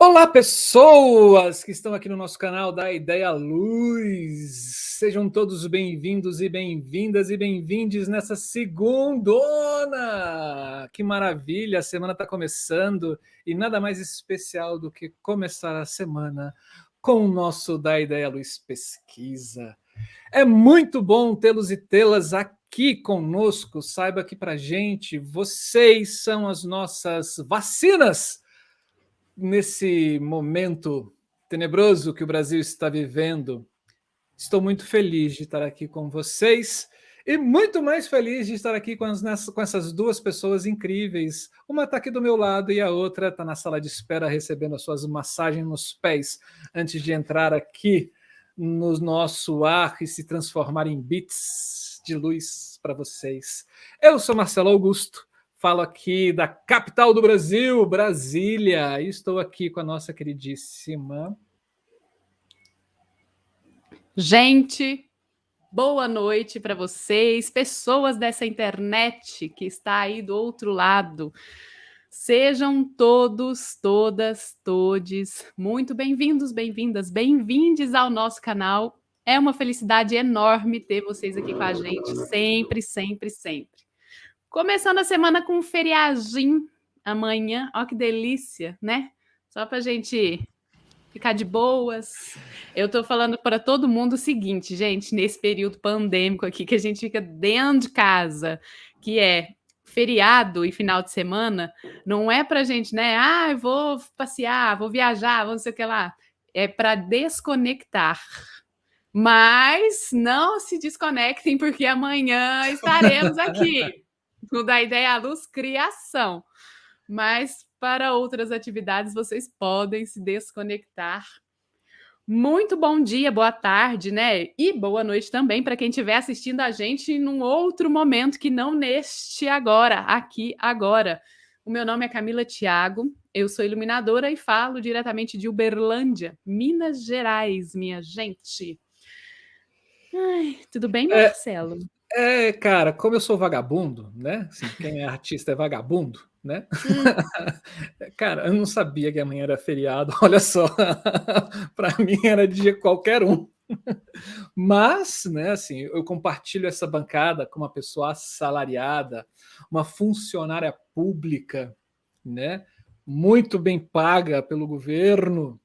Olá, pessoas que estão aqui no nosso canal da Ideia Luz. Sejam todos bem-vindos e bem-vindas e bem-vindes nessa segundona. Que maravilha, a semana está começando e nada mais especial do que começar a semana com o nosso da Ideia Luz Pesquisa. É muito bom tê-los e tê-las aqui conosco. Saiba que para gente, vocês são as nossas vacinas nesse momento tenebroso que o Brasil está vivendo. Estou muito feliz de estar aqui com vocês e muito mais feliz de estar aqui com essas duas pessoas incríveis. Uma está aqui do meu lado e a outra está na sala de espera recebendo as suas massagens nos pés antes de entrar aqui no nosso ar e se transformar em bits de luz para vocês. Eu sou Marcelo Augusto. Falo aqui da capital do Brasil, Brasília. E estou aqui com a nossa queridíssima... Gente, boa noite para vocês, pessoas dessa internet que está aí do outro lado. Sejam todos, todas, todes muito bem-vindos, bem-vindas, bem-vindes ao nosso canal. É uma felicidade enorme ter vocês aqui com a gente, sempre, sempre, sempre. Começando a semana com um feriadinho amanhã, ó que delícia, né? Só para a gente ficar de boas. Eu tô falando para todo mundo o seguinte, gente, nesse período pandêmico aqui que a gente fica dentro de casa, que é feriado e final de semana, não é pra gente, né? Ah, eu vou passear, vou viajar, vou não sei o que lá. É para desconectar. Mas não se desconectem, porque amanhã estaremos aqui no Da Ideia à Luz Criação. Mas para outras atividades vocês podem se desconectar. Muito bom dia, boa tarde, né? E boa noite também para quem estiver assistindo a gente num outro momento que não neste agora, aqui agora. O meu nome é Camila Thiago, eu sou iluminadora e falo diretamente de Uberlândia, Minas Gerais, minha gente. Ai, tudo bem, Marcelo? Cara, como eu sou vagabundo, né? Assim, quem é artista é vagabundo, né? Cara, eu não sabia que amanhã era feriado, olha só. Para mim era dia qualquer um. Mas, né, assim, eu compartilho essa bancada com uma pessoa assalariada, uma funcionária pública, né? Muito bem paga pelo governo,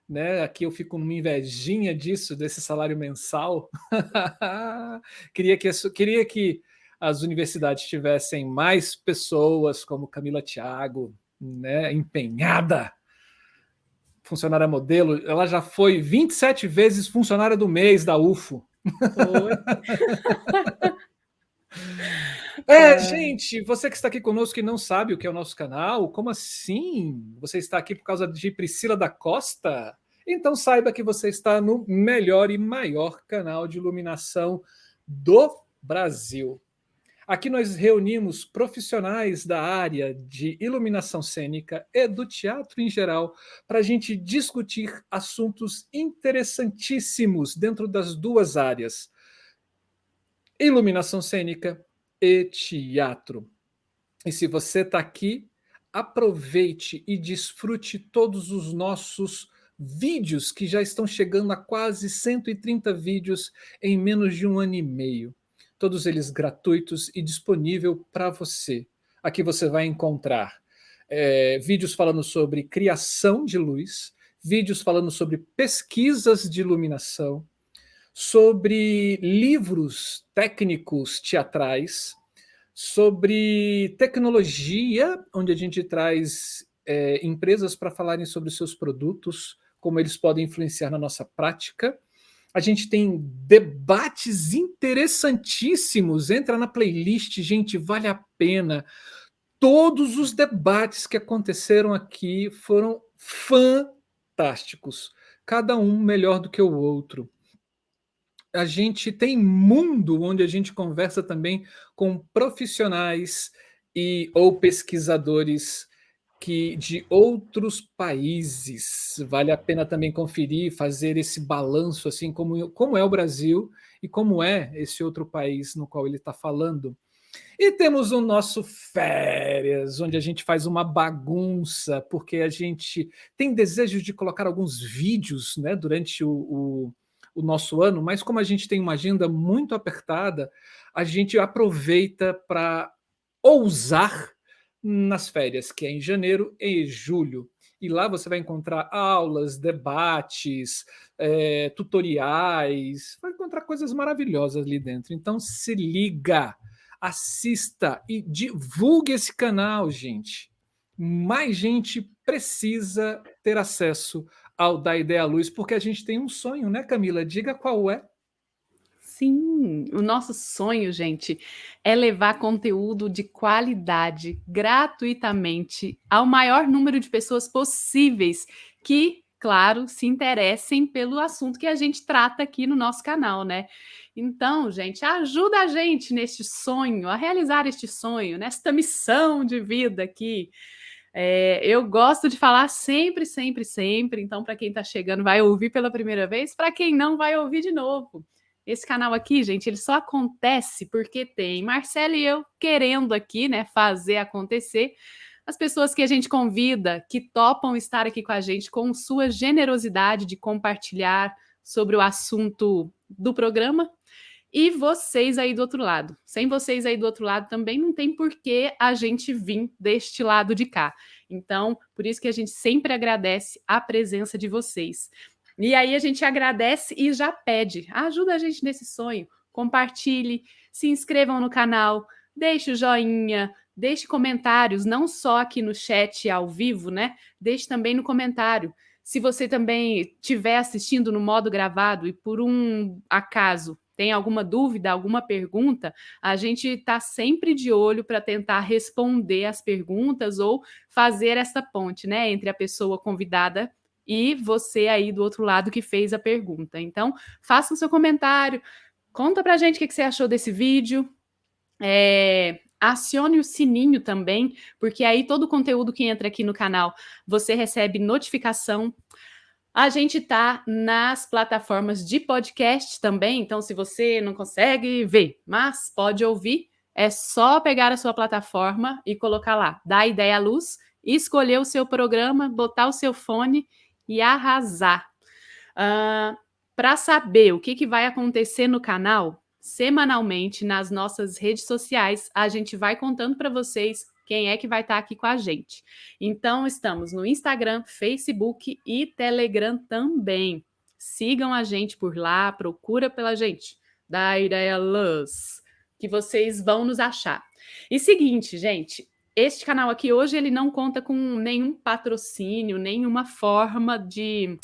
né? Aqui eu fico numa invejinha disso, desse salário mensal. Queria que as universidades tivessem mais pessoas como Camila Thiago, né? Empenhada, funcionária modelo. Ela já foi 27 vezes funcionária do mês da UFO. Oi. Gente, você que está aqui conosco e não sabe o que é o nosso canal, como assim? Você está aqui por causa de Priscila da Costa? Então saiba que você está no melhor e maior canal de iluminação do Brasil. Aqui nós reunimos profissionais da área de iluminação cênica e do teatro em geral para a gente discutir assuntos interessantíssimos dentro das duas áreas: iluminação cênica e teatro. E se você está aqui, aproveite e desfrute todos os nossos vídeos que já estão chegando a quase 130 vídeos em menos de um ano e meio. Todos eles gratuitos e disponível para você. Aqui você vai encontrar vídeos falando sobre criação de luz, vídeos falando sobre pesquisas de iluminação, sobre livros técnicos teatrais, sobre tecnologia, onde a gente traz empresas para falarem sobre seus produtos, como eles podem influenciar na nossa prática. A gente tem debates interessantíssimos. Entra na playlist, gente, vale a pena. Todos os debates que aconteceram aqui foram fantásticos, cada um melhor do que o outro. A gente tem mundo onde a gente conversa também com profissionais ou pesquisadores de outros países. Vale a pena também conferir, fazer esse balanço, assim, como é o Brasil e como é esse outro país no qual ele está falando. E temos o nosso férias, onde a gente faz uma bagunça, porque a gente tem desejo de colocar alguns vídeos, né, durante o nosso ano, mas como a gente tem uma agenda muito apertada, a gente aproveita para ousar nas férias, que é em janeiro e julho. E lá você vai encontrar aulas, debates, tutoriais, vai encontrar coisas maravilhosas ali dentro. Então se liga, assista e divulgue esse canal, gente. Mais gente precisa ter acesso ao Da Ideia à Luz, porque a gente tem um sonho, né, Camila? Diga qual é. Sim, o nosso sonho, gente, é levar conteúdo de qualidade gratuitamente ao maior número de pessoas possíveis que, claro, se interessem pelo assunto que a gente trata aqui no nosso canal, né? Então, gente, ajuda a gente neste sonho, a realizar este sonho, nesta missão de vida aqui. Eu gosto de falar sempre, sempre, sempre. Então, para quem está chegando, vai ouvir pela primeira vez. Para quem não, vai ouvir de novo. Esse canal aqui, gente, ele só acontece porque tem Marcelo e eu querendo aqui, né, fazer acontecer. As pessoas que a gente convida, que topam estar aqui com a gente, com sua generosidade de compartilhar sobre o assunto do programa. E vocês aí do outro lado. Sem vocês aí do outro lado também não tem por que a gente vir deste lado de cá. Então, por isso que a gente sempre agradece a presença de vocês. E aí a gente agradece e já pede, ajuda a gente nesse sonho, compartilhe, se inscrevam no canal, deixe o joinha, deixe comentários, não só aqui no chat ao vivo, né? Deixe também no comentário. Se você também estiver assistindo no modo gravado e por um acaso tem alguma dúvida, alguma pergunta, a gente está sempre de olho para tentar responder as perguntas ou fazer essa ponte, né, entre a pessoa convidada e você aí do outro lado que fez a pergunta. Então, faça o seu comentário, conta para a gente o que você achou desse vídeo, acione o sininho também, porque aí todo o conteúdo que entra aqui no canal, você recebe notificação. A gente está nas plataformas de podcast também, então se você não consegue ver, mas pode ouvir, é só pegar a sua plataforma e colocar lá, dar ideia à luz, escolher o seu programa, botar o seu fone e arrasar. Para saber o que vai acontecer no canal, semanalmente nas nossas redes sociais, a gente vai contando para vocês quem é que vai estar aqui com a gente. Então, estamos no Instagram, Facebook e Telegram também. Sigam a gente por lá, procura pela gente, da Ideia Luz, que vocês vão nos achar. E seguinte, gente, este canal aqui hoje ele não conta com nenhum patrocínio, nenhuma forma de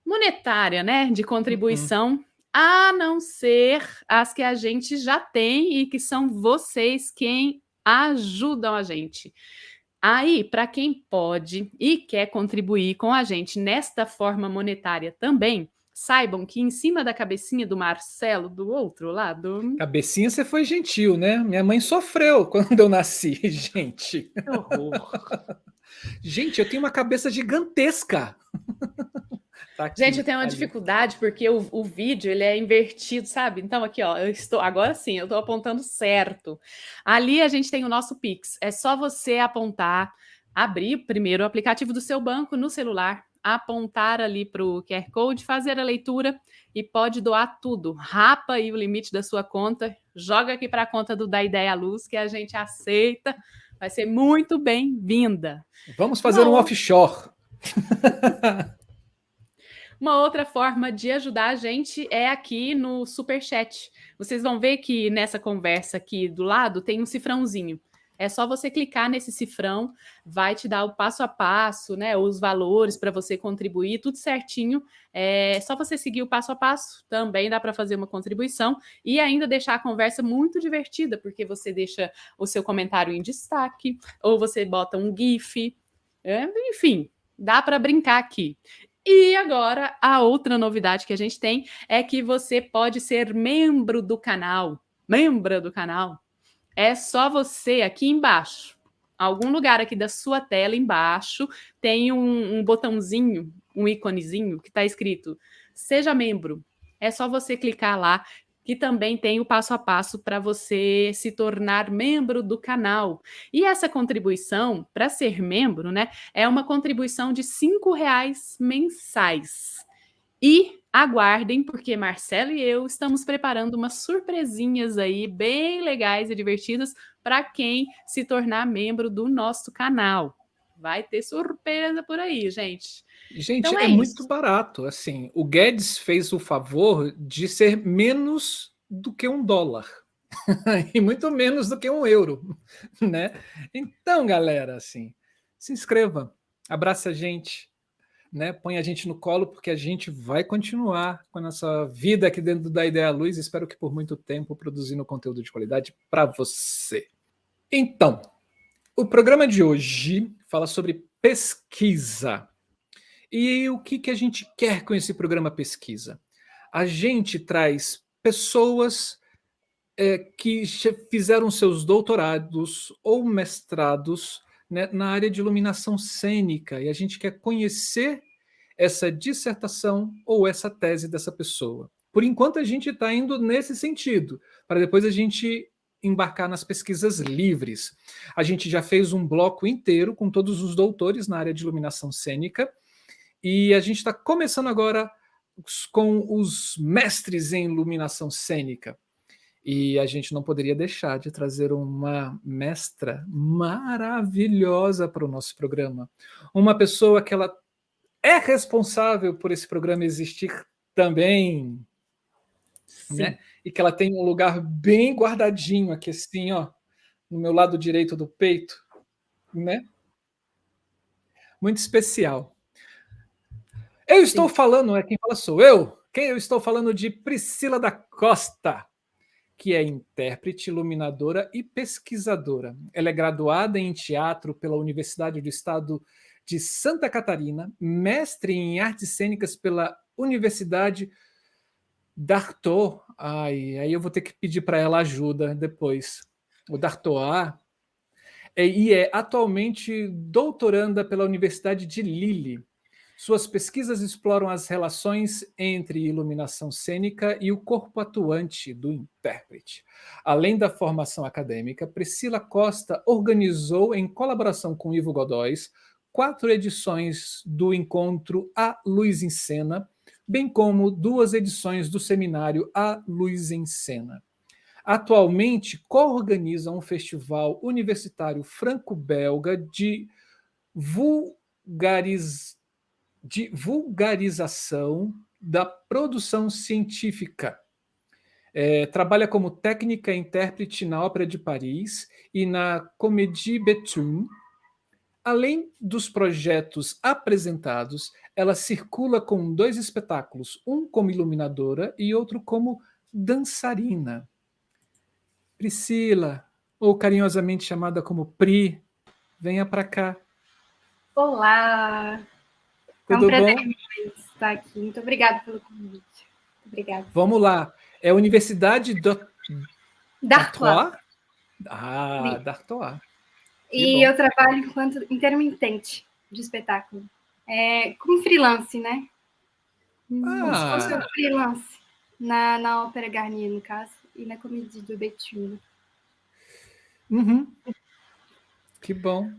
monetária, né, de contribuição, a não ser as que a gente já tem e que são vocês quem ajudam a gente. Aí, para quem pode e quer contribuir com a gente nesta forma monetária também, saibam que em cima da cabecinha do Marcelo, do outro lado, Cabecinha, você foi gentil, né? Minha mãe sofreu quando eu nasci, gente. que horror. Gente, eu tenho uma cabeça gigantesca. Tá Gente, eu aqui, tenho uma ali. dificuldade porque o vídeo ele é invertido, sabe? Então aqui, ó, eu estou agora sim, eu estou apontando certo. Ali a gente tem o nosso Pix. É só você apontar, abrir primeiro o aplicativo do seu banco no celular, apontar ali para o QR Code, fazer a leitura e pode doar tudo. Rapa aí o limite da sua conta, joga aqui para a conta do Da Ideia à Luz que a gente aceita. Vai ser muito bem-vinda. Vamos fazer um offshore. Uma outra forma de ajudar a gente é aqui no Superchat. Vocês vão ver que nessa conversa aqui do lado tem um cifrãozinho. É só você clicar nesse cifrão, vai te dar o passo a passo, né? Os valores para você contribuir, tudo certinho. É só você seguir o passo a passo, também dá para fazer uma contribuição e ainda deixar a conversa muito divertida, porque você deixa o seu comentário em destaque, ou você bota um GIF, enfim, dá para brincar aqui. E agora, a outra novidade que a gente tem é que você pode ser membro do canal. Membra do canal. É só você aqui embaixo, algum lugar aqui da sua tela embaixo, tem um botãozinho, um íconezinho que está escrito Seja Membro. É só você clicar lá, que também tem o passo a passo para você se tornar membro do canal. E essa contribuição, para ser membro, né, é uma contribuição de R$ 5 mensais. E aguardem, porque Marcelo e eu estamos preparando umas surpresinhas aí bem legais e divertidas para quem se tornar membro do nosso canal. Vai ter surpresa por aí, gente. Gente, Então é é muito isso. barato. Assim, o Guedes fez o favor de ser menos do que $1 e muito menos do que €1, né? Então, galera, assim, se inscreva, abraça a gente, né? Põe a gente no colo, porque a gente vai continuar com a nossa vida aqui dentro da Ideia Luz. Espero que por muito tempo produzindo conteúdo de qualidade para você. Então, o programa de hoje fala sobre pesquisa. E o que a gente quer com esse programa pesquisa? A gente traz pessoas que fizeram seus doutorados ou mestrados, né, na área de iluminação cênica, e a gente quer conhecer essa dissertação ou essa tese dessa pessoa. Por enquanto, a gente está indo nesse sentido, para depois a gente embarcar nas pesquisas livres. A gente já fez um bloco inteiro com todos os doutores na área de iluminação cênica, e a gente está começando agora com os mestres em iluminação cênica. E a gente não poderia deixar de trazer uma mestra maravilhosa para o nosso programa. Uma pessoa que ela é responsável por esse programa existir também, né? E que ela tem um lugar bem guardadinho aqui assim, ó, no meu lado direito do peito, né? Muito especial. Eu estou falando, quem fala sou eu. Quem eu estou falando de Priscila da Costa, que é intérprete, iluminadora e pesquisadora. Ela é graduada em teatro pela Universidade do Estado de Santa Catarina, mestre em artes cênicas pela Universidade d'Artois. Aí eu vou ter que pedir para ela ajuda depois. O d'Artois. E é atualmente doutoranda pela Universidade de Lille. Suas pesquisas exploram as relações entre iluminação cênica e o corpo atuante do intérprete. Além da formação acadêmica, Priscila Costa organizou, em colaboração com Ivo Godóis, 4 edições do encontro A Luz em Cena, bem como 2 edições do seminário A Luz em Cena. Atualmente, co-organiza um festival universitário franco-belga de vulgarização da produção científica. Trabalha como técnica e intérprete na Ópera de Paris e na Comédie Bethune. Além dos projetos apresentados, ela circula com 2 espetáculos, um como iluminadora e outro como dançarina. Priscila, ou carinhosamente chamada como Pri, venha para cá. Olá! É um prazer estar aqui. Muito obrigada pelo convite. Obrigada. Vamos lá. É a Universidade d'Artois. D'Artois. E eu trabalho enquanto intermitente de espetáculo. Como freelance, né? Como se fosse um freelance na Ópera Garnier, no caso, e na Comédie de Bethune. Que bom.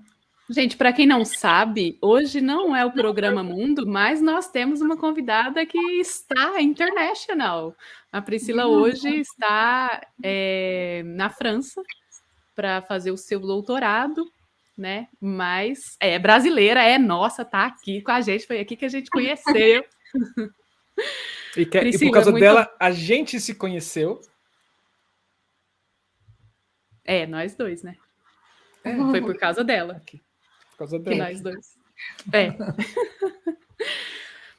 Gente, para quem não sabe, hoje não é o Programa Mundo, mas nós temos uma convidada que está international. A Priscila hoje está na França para fazer o seu doutorado, né? Mas é brasileira, é nossa, tá aqui com a gente, foi aqui que a gente conheceu. E por causa dela, a gente se conheceu. Nós dois, né? Foi por causa dela. Aqui. Por causa dela. Nós dois.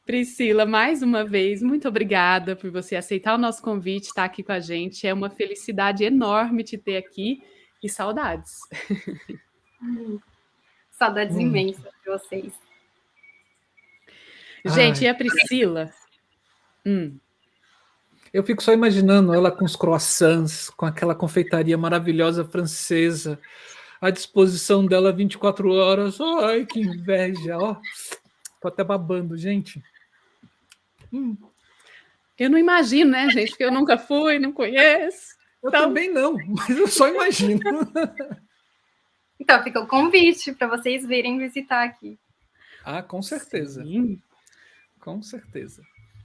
Priscila, mais uma vez, muito obrigada por você aceitar o nosso convite, estar aqui com a gente. É uma felicidade enorme te ter aqui e saudades. Saudades imensas de vocês. Gente, e a Priscila? Eu fico só imaginando ela com os croissants, com aquela confeitaria maravilhosa francesa, à disposição dela 24 horas. Ai, que inveja! Ó, tô até babando, gente. Eu não imagino, né, gente? Porque eu nunca fui, não conheço. Eu também não, mas eu só imagino. Então, fica o convite para vocês virem visitar aqui. Ah, com certeza. Sim. Com certeza.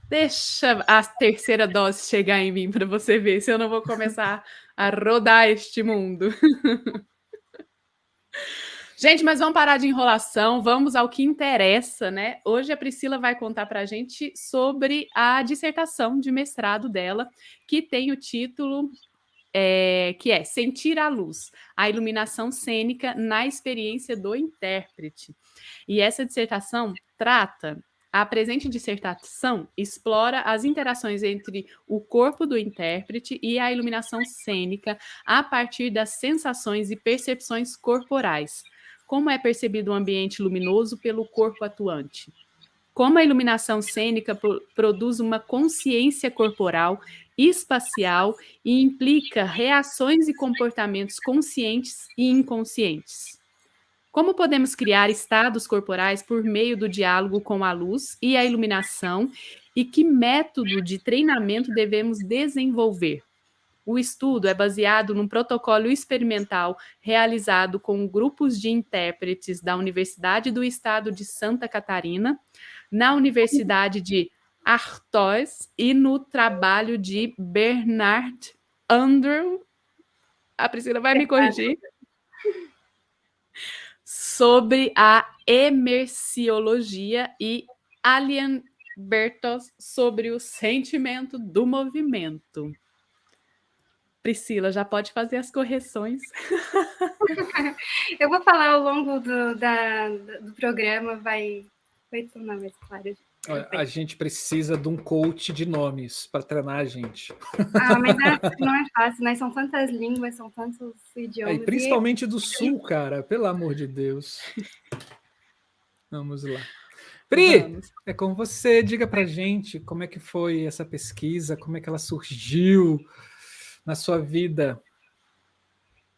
Deixa a terceira dose chegar em mim para você ver se eu não vou começar a rodar este mundo. Gente, mas vamos parar de enrolação, vamos ao que interessa, né? Hoje a Priscila vai contar para a gente sobre a dissertação de mestrado dela, que tem o título que é Sentir a Luz, a iluminação cênica na experiência do intérprete. E essa dissertação trata, a presente dissertação explora as interações entre o corpo do intérprete e a iluminação cênica a partir das sensações e percepções corporais. Como é percebido o ambiente luminoso pelo corpo atuante? Como a iluminação cênica produz uma consciência corporal, espacial e implica reações e comportamentos conscientes e inconscientes. Como podemos criar estados corporais por meio do diálogo com a luz e a iluminação e que método de treinamento devemos desenvolver? O estudo é baseado num protocolo experimental realizado com grupos de intérpretes da Universidade do Estado de Santa Catarina, na Universidade de Artois e no trabalho de Bernard Andrew, a Priscila vai me corrigir, sobre a emerciologia e Alien Bertos sobre o sentimento do movimento. Priscila, já pode fazer as correções. Eu vou falar ao longo do programa, vai tornar mais claro. A gente precisa de um coach de nomes para treinar a gente. Mas não é fácil, né? São tantas línguas, são tantos idiomas. E principalmente do Sul, cara, pelo amor de Deus. Vamos lá. Pri, é com você. Diga pra gente como é que foi essa pesquisa, como é que ela surgiu na sua vida.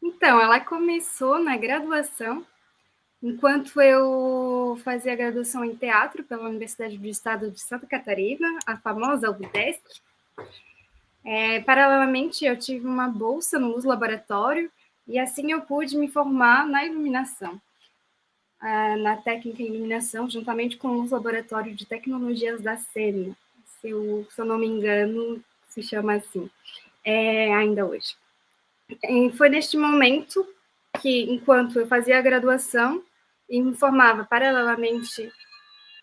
Então, ela começou na graduação, enquanto eu fazia graduação em teatro pela Universidade do Estado de Santa Catarina, a famosa UDESC. Paralelamente, eu tive uma bolsa no Luz Laboratório e assim eu pude me formar na iluminação, na técnica em iluminação, juntamente com o Luz Laboratório de Tecnologias da SENA, se eu não me engano, se chama assim, ainda hoje. E foi neste momento que, enquanto eu fazia a graduação e me formava paralelamente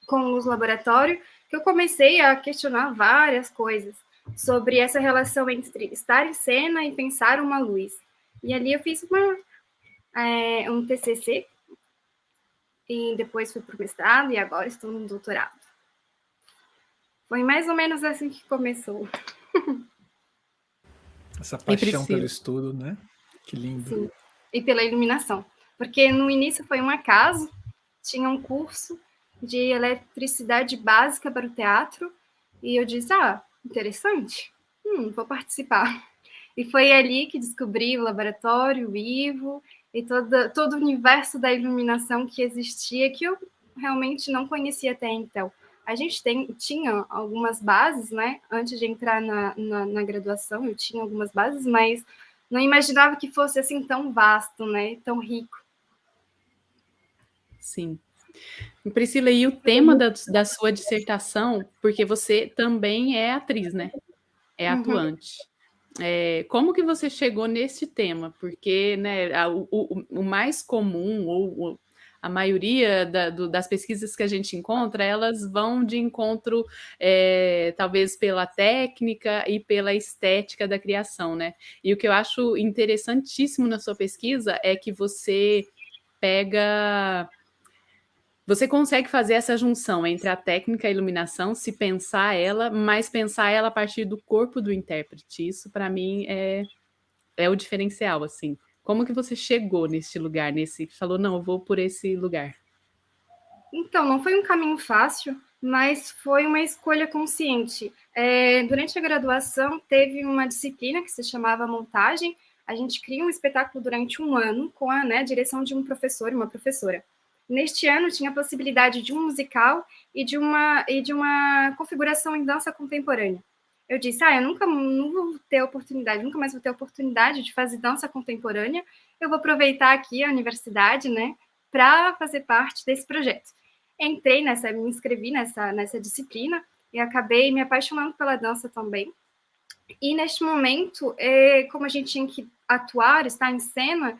com o Luz Laboratório, que eu comecei a questionar várias coisas sobre essa relação entre estar em cena e pensar uma luz. E ali eu fiz um TCC, e depois fui para o mestrado, e agora estou no doutorado. Foi mais ou menos assim que começou. Essa paixão pelo estudo, né? Que lindo. Sim, e pela iluminação. Porque no início foi um acaso, tinha um curso de eletricidade básica para o teatro, e eu disse, interessante, vou participar. E foi ali que descobri o laboratório, o Ivo, e todo o universo da iluminação que existia, que eu realmente não conhecia até então. A gente tinha algumas bases, né? Antes de entrar na graduação, eu tinha algumas bases, mas não imaginava que fosse assim tão vasto, né? Tão rico. Sim. Priscila, e o tema da sua dissertação, porque você também é atriz, né? É atuante. Como que você chegou nesse tema? Porque, né, o mais comum, ou a maioria das pesquisas que a gente encontra, elas vão de encontro, talvez pela técnica e pela estética da criação, né? E o que eu acho interessantíssimo na sua pesquisa é que você consegue fazer essa junção entre a técnica e a iluminação, se pensar ela, mas pensar ela a partir do corpo do intérprete. Isso, para mim, é o diferencial, assim. Como que você chegou nesse lugar, falou, não, eu vou por esse lugar? Então, não foi um caminho fácil, mas foi uma escolha consciente. Durante a graduação, teve uma disciplina que se chamava montagem. A gente cria um espetáculo durante um ano com a direção de um professor e uma professora. Neste ano, tinha a possibilidade de um musical e de uma configuração em dança contemporânea. eu disse, eu não vou ter oportunidade, nunca mais vou ter oportunidade de fazer dança contemporânea, eu vou aproveitar aqui a universidade, né, para fazer parte desse projeto. Entrei me inscrevi nessa disciplina e acabei me apaixonando pela dança também. E neste momento, como a gente tinha que atuar, estar em cena,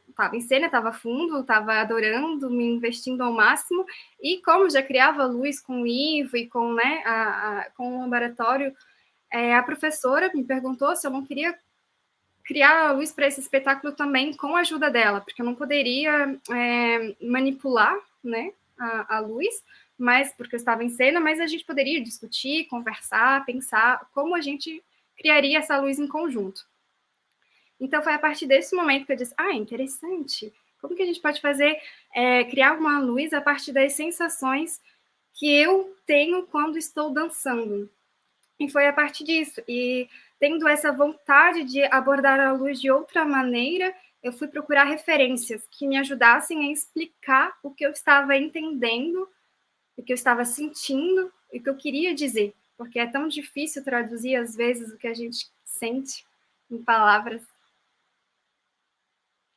estava em cena, estava fundo, estava adorando, me investindo ao máximo, e como já criava luz com o Ivo e com, né, com o laboratório, a professora me perguntou se eu não queria criar a luz para esse espetáculo também com a ajuda dela, porque eu não poderia manipular, né, a luz, mas porque eu estava em cena, mas a gente poderia discutir, conversar, pensar como a gente criaria essa luz em conjunto. Então, foi a partir desse momento que eu disse, interessante, como que a gente pode fazer, criar uma luz a partir das sensações que eu tenho quando estou dançando. E foi a partir disso. E tendo essa vontade de abordar a luz de outra maneira, eu fui procurar referências que me ajudassem a explicar o que eu estava entendendo, o que eu estava sentindo e o que eu queria dizer. Porque é tão difícil traduzir, às vezes, o que a gente sente em palavras.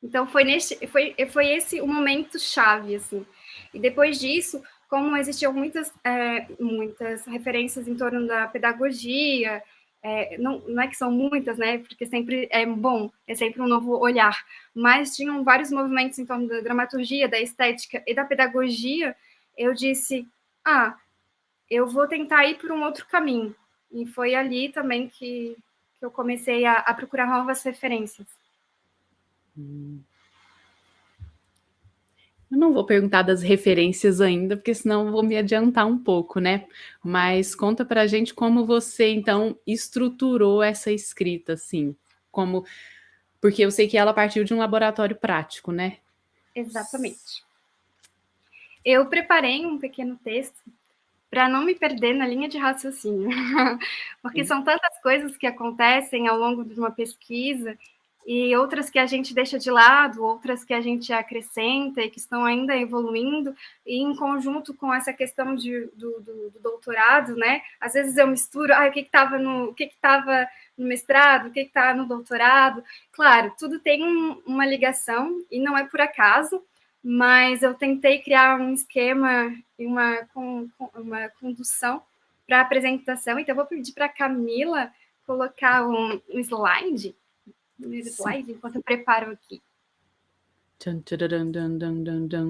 Então, foi esse o momento chave, assim. E depois disso, como existiam muitas referências em torno da pedagogia, não é que são muitas, né? Porque sempre é bom, é sempre um novo olhar. Mas tinham vários movimentos em torno da dramaturgia, da estética e da pedagogia. Eu disse, eu vou tentar ir por um outro caminho. E foi ali também que eu comecei a procurar novas referências. Eu não vou perguntar das referências ainda, porque senão eu vou me adiantar um pouco, né? Mas conta pra gente como você, então, estruturou essa escrita, assim. Porque eu sei que ela partiu de um laboratório prático, né? Exatamente. Eu preparei um pequeno texto para não me perder na linha de raciocínio, porque são tantas coisas que acontecem ao longo de uma pesquisa e outras que a gente deixa de lado, outras que a gente acrescenta e que estão ainda evoluindo, e em conjunto com essa questão do doutorado, né? Às vezes eu misturo, o que estava no mestrado, o que está no doutorado. Claro, tudo tem uma ligação e não é por acaso, mas eu tentei criar um esquema e uma condução para a apresentação, então eu vou pedir para a Camila colocar um slide, enquanto eu preparo aqui. Tchan, tcharam, dan, dan, dan, dan.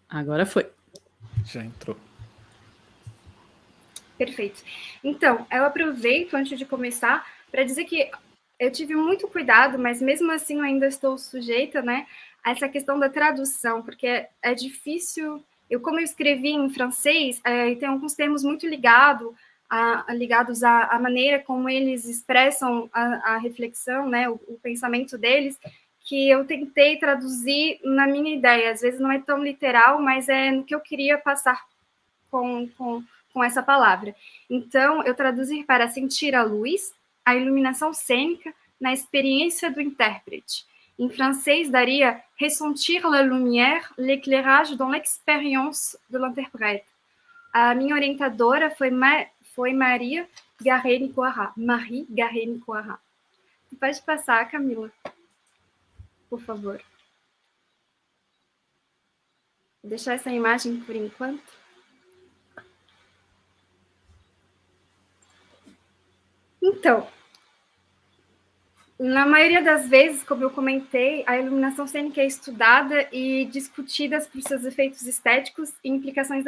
Agora foi. Já entrou. Perfeito. Então, eu aproveito, antes de começar, para dizer que eu tive muito cuidado, mas mesmo assim eu ainda estou sujeita, né, a essa questão da tradução, porque é difícil. Como eu escrevi em francês, tem alguns termos muito ligados à maneira como eles expressam a reflexão, né, o pensamento deles, que eu tentei traduzir na minha ideia. Às vezes não é tão literal, mas é no que eu queria passar com essa palavra. Então, eu traduzi para sentir a luz, a iluminação cênica na experiência do intérprete. Em francês, daria ressentir la lumière, l'éclairage dans l'expérience de l'interprète. A minha orientadora foi Maria Garré-Nicoara. Marie Garré-Nicoara. Pode passar, Camila, por favor. Vou deixar essa imagem por enquanto. Então, na maioria das vezes, como eu comentei, a iluminação cênica é estudada e discutida por seus efeitos estéticos e implicações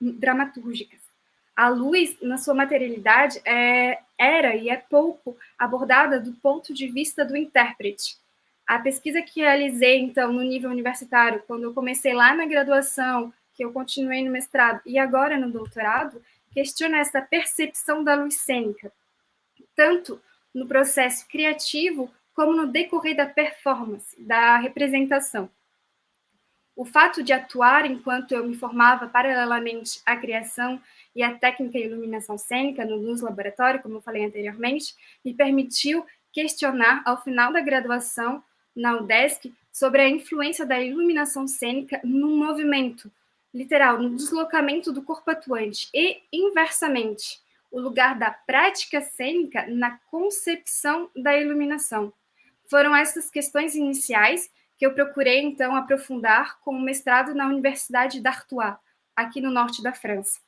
dramatúrgicas. A luz, na sua materialidade, era e é pouco abordada do ponto de vista do intérprete. A pesquisa que realizei, então, no nível universitário, quando eu comecei lá na graduação, que eu continuei no mestrado e agora no doutorado, questiona essa percepção da luz cênica, tanto no processo criativo como no decorrer da performance, da representação. O fato de atuar enquanto eu me formava paralelamente à criação e à técnica de iluminação cênica no Luz Laboratório, como eu falei anteriormente, me permitiu questionar, ao final da graduação na UDESC, sobre a influência da iluminação cênica no movimento, literal, no deslocamento do corpo atuante e, inversamente, o lugar da prática cênica na concepção da iluminação. Foram essas questões iniciais que eu procurei, então, aprofundar com o mestrado na Universidade d'Artois, aqui no norte da França.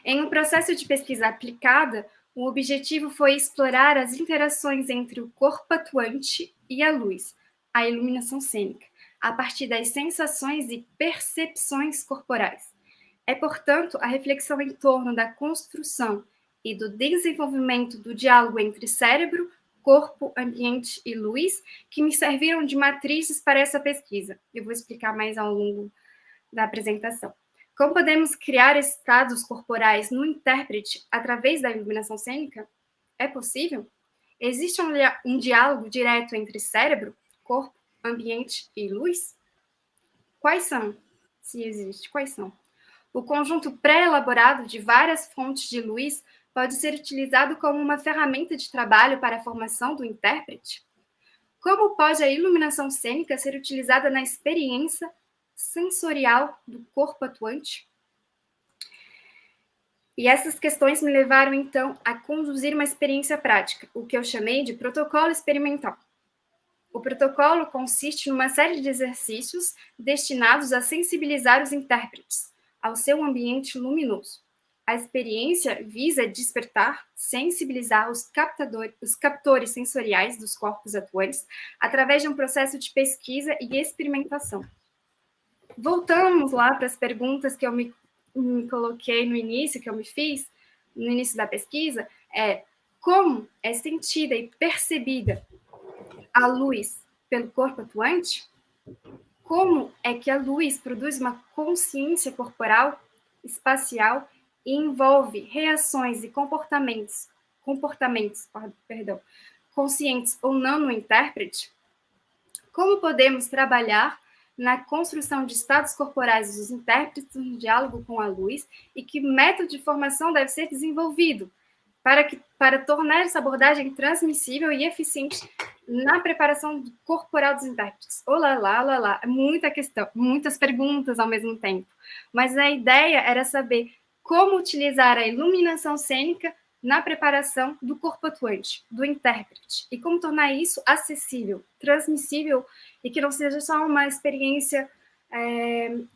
Em um processo de pesquisa aplicada, o objetivo foi explorar as interações entre o corpo atuante e a luz, a iluminação cênica, a partir das sensações e percepções corporais. É, portanto, a reflexão em torno da construção e do desenvolvimento do diálogo entre cérebro, corpo, ambiente e luz que me serviram de matrizes para essa pesquisa. Eu vou explicar mais ao longo da apresentação. Como podemos criar estados corporais no intérprete através da iluminação cênica? É possível? Existe um diálogo direto entre cérebro, corpo, ambiente e luz? Quais são? Se existe, quais são? O conjunto pré-elaborado de várias fontes de luz pode ser utilizado como uma ferramenta de trabalho para a formação do intérprete? Como pode a iluminação cênica ser utilizada na experiência sensorial do corpo atuante? E essas questões me levaram, então, a conduzir uma experiência prática, o que eu chamei de protocolo experimental. O protocolo consiste numa série de exercícios destinados a sensibilizar os intérpretes ao seu ambiente luminoso. A experiência visa despertar, sensibilizar os captores sensoriais dos corpos atuantes através de um processo de pesquisa e experimentação. Voltamos lá para as perguntas que eu me coloquei no início, que eu me fiz no início da pesquisa, como é sentida e percebida a luz pelo corpo atuante? Como é que a luz produz uma consciência corporal, espacial e envolve reações e comportamentos conscientes ou não no intérprete? Como podemos trabalhar na construção de estados corporais dos intérpretes no diálogo com a luz e que método de formação deve ser desenvolvido para tornar essa abordagem transmissível e eficiente na preparação corporal dos intérpretes? Olá, muita questão, muitas perguntas ao mesmo tempo. Mas a ideia era saber como utilizar a iluminação cênica na preparação do corpo atuante, do intérprete, e como tornar isso acessível, transmissível, e que não seja só uma experiência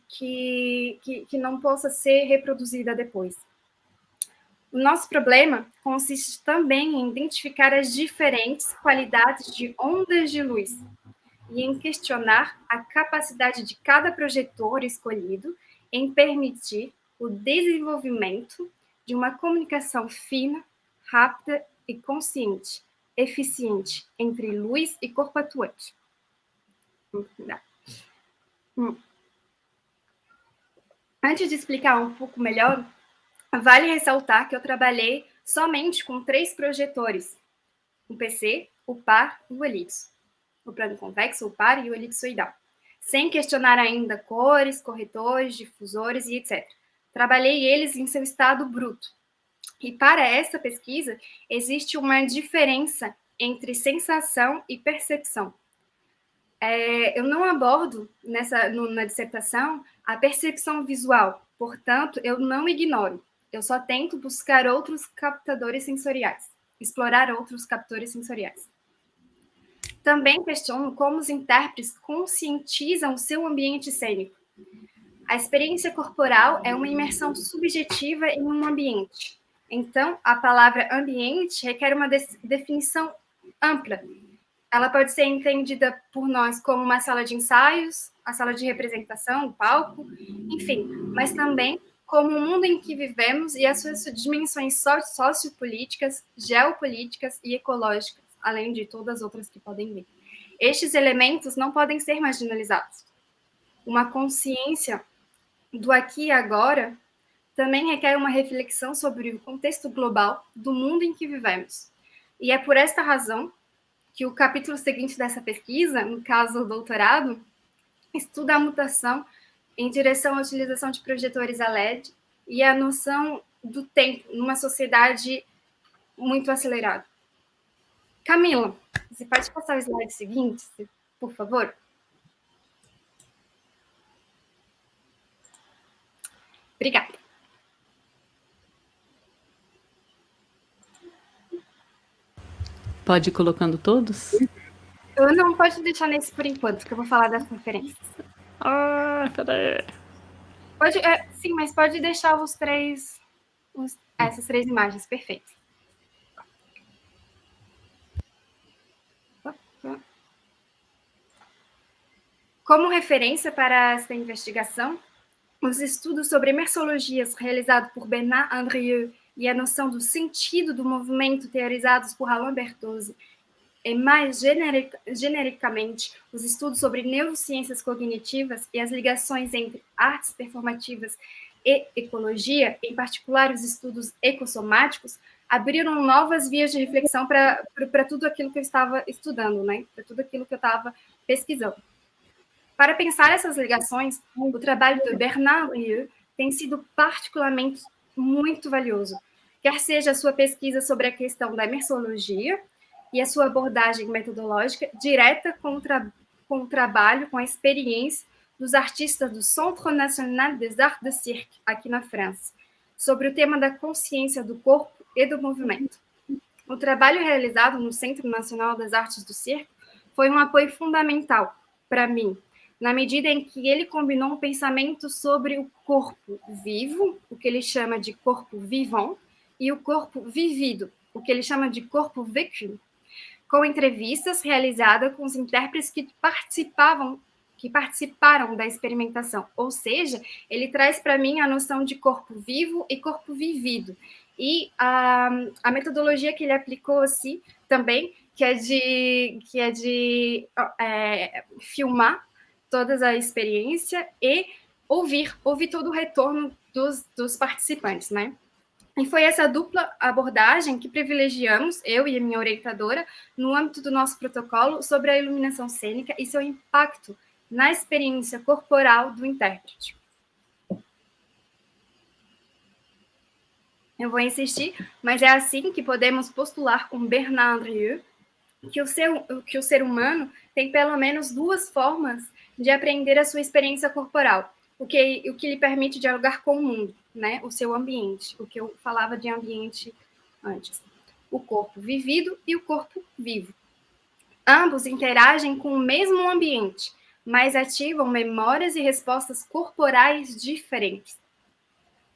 que não possa ser reproduzida depois. O nosso problema consiste também em identificar as diferentes qualidades de ondas de luz e em questionar a capacidade de cada projetor escolhido em permitir o desenvolvimento de uma comunicação fina, rápida e consciente, eficiente entre luz e corpo atuante. Antes de explicar um pouco melhor, vale ressaltar que eu trabalhei somente com 3 projetores: o PC, o par e o elipso. O plano convexo, o par e o elipsoidal. Sem questionar ainda cores, corretores, difusores e etc. Trabalhei eles em seu estado bruto. E para essa pesquisa, existe uma diferença entre sensação e percepção. Eu não abordo na dissertação a percepção visual, portanto, eu não ignoro. Eu só tento buscar outros captadores sensoriais, explorar outros captores sensoriais. Também questiono como os intérpretes conscientizam o seu ambiente cênico. A experiência corporal é uma imersão subjetiva em um ambiente. Então, a palavra ambiente requer uma definição ampla. Ela pode ser entendida por nós como uma sala de ensaios, a sala de representação, o palco, enfim, mas também como o mundo em que vivemos e as suas dimensões sociopolíticas, geopolíticas e ecológicas, além de todas as outras que podem vir. Estes elementos não podem ser marginalizados. Uma consciência do aqui e agora também requer uma reflexão sobre o contexto global do mundo em que vivemos. E é por esta razão que o capítulo seguinte dessa pesquisa, no caso o doutorado, estuda a mutação em direção à utilização de projetores a LED e a noção do tempo numa sociedade muito acelerada. Camila, você pode passar o slide seguinte, por favor? Obrigada. Pode ir colocando todos? Eu não pode deixar nesse por enquanto, que eu vou falar das referências. Peraí. Pode, sim, mas pode deixar os três, essas 3 imagens, perfeito. Como referência para esta investigação, os estudos sobre merceologias realizados por Bernard Andrieux e a noção do sentido do movimento teorizados por Alain Bertozzi, e mais genericamente, os estudos sobre neurociências cognitivas e as ligações entre artes performativas e ecologia, em particular os estudos ecossomáticos, abriram novas vias de reflexão para tudo aquilo que eu estava estudando, né? Para tudo aquilo que eu estava pesquisando. Para pensar essas ligações, o trabalho de Bernard Andrieux tem sido particularmente muito valioso, quer seja a sua pesquisa sobre a questão da merceologia e a sua abordagem metodológica direta com o trabalho, com a experiência dos artistas do Centre National des Arts de Cirque, aqui na França, sobre o tema da consciência do corpo e do movimento. O trabalho realizado no Centro Nacional das Artes do Cirque foi um apoio fundamental para mim, na medida em que ele combinou um pensamento sobre o corpo vivo, o que ele chama de corpo vivant, e o corpo vivido, o que ele chama de corpo vécu, com entrevistas realizadas com os intérpretes que participaram da experimentação. Ou seja, ele traz para mim a noção de corpo vivo e corpo vivido. E a metodologia que ele aplicou assim, também, que é de filmar toda a experiência e ouvir todo o retorno dos participantes, né? E foi essa dupla abordagem que privilegiamos, eu e a minha orientadora, no âmbito do nosso protocolo sobre a iluminação cênica e seu impacto na experiência corporal do intérprete. Eu vou insistir, mas é assim que podemos postular com Bernard Andrieux que o ser humano tem pelo menos 2 formas de aprender a sua experiência corporal, o que lhe permite dialogar com o mundo, né? O seu ambiente, o que eu falava de ambiente antes. O corpo vivido e o corpo vivo. Ambos interagem com o mesmo ambiente, mas ativam memórias e respostas corporais diferentes.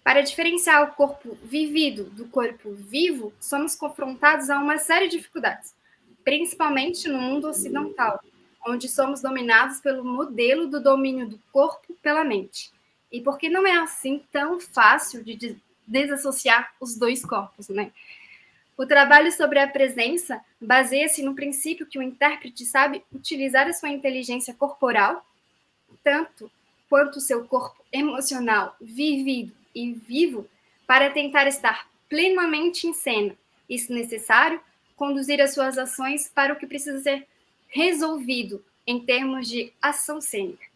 Para diferenciar o corpo vivido do corpo vivo, somos confrontados a uma série de dificuldades, principalmente no mundo ocidental, onde somos dominados pelo modelo do domínio do corpo pela mente. E porque não é assim tão fácil de desassociar os 2 corpos, né? O trabalho sobre a presença baseia-se no princípio que o intérprete sabe utilizar a sua inteligência corporal, tanto quanto o seu corpo emocional, vivido e vivo, para tentar estar plenamente em cena e, se necessário, conduzir as suas ações para o que precisa ser resolvido em termos de ação cênica.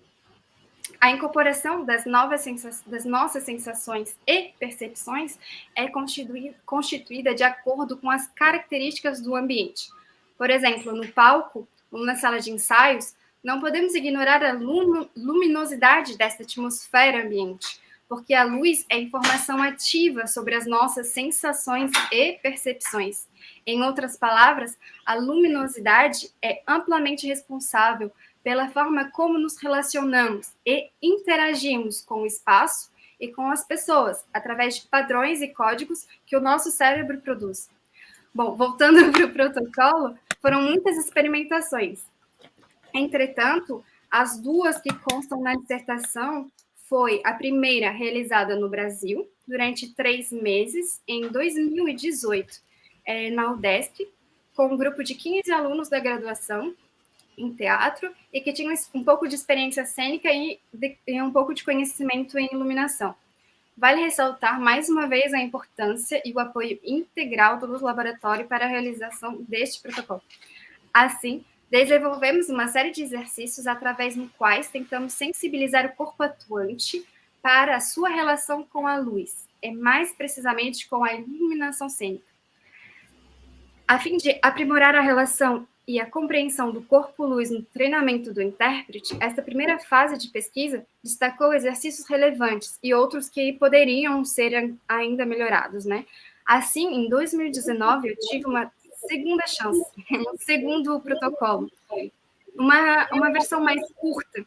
A incorporação das nossas sensações e percepções é constituída de acordo com as características do ambiente. Por exemplo, no palco ou na sala de ensaios, não podemos ignorar a luminosidade desta atmosfera ambiente, porque a luz é informação ativa sobre as nossas sensações e percepções. Em outras palavras, a luminosidade é amplamente responsável pela forma como nos relacionamos e interagimos com o espaço e com as pessoas, através de padrões e códigos que o nosso cérebro produz. Bom, voltando para o protocolo, foram muitas experimentações. Entretanto, as 2 que constam na dissertação foi a primeira realizada no Brasil, durante 3 meses, em 2018, na UDESC, com um grupo de 15 alunos da graduação em teatro e que tinham um pouco de experiência cênica e um pouco de conhecimento em iluminação. Vale ressaltar mais uma vez a importância e o apoio integral do laboratório para a realização deste protocolo. Assim, desenvolvemos uma série de exercícios através dos quais tentamos sensibilizar o corpo atuante para a sua relação com a luz, e mais precisamente com a iluminação cênica. A fim de aprimorar a relação e a compreensão do corpo-luz no treinamento do intérprete, esta primeira fase de pesquisa destacou exercícios relevantes e outros que poderiam ser ainda melhorados, né? Assim, em 2019, eu tive uma segunda chance, um segundo protocolo, uma versão mais curta,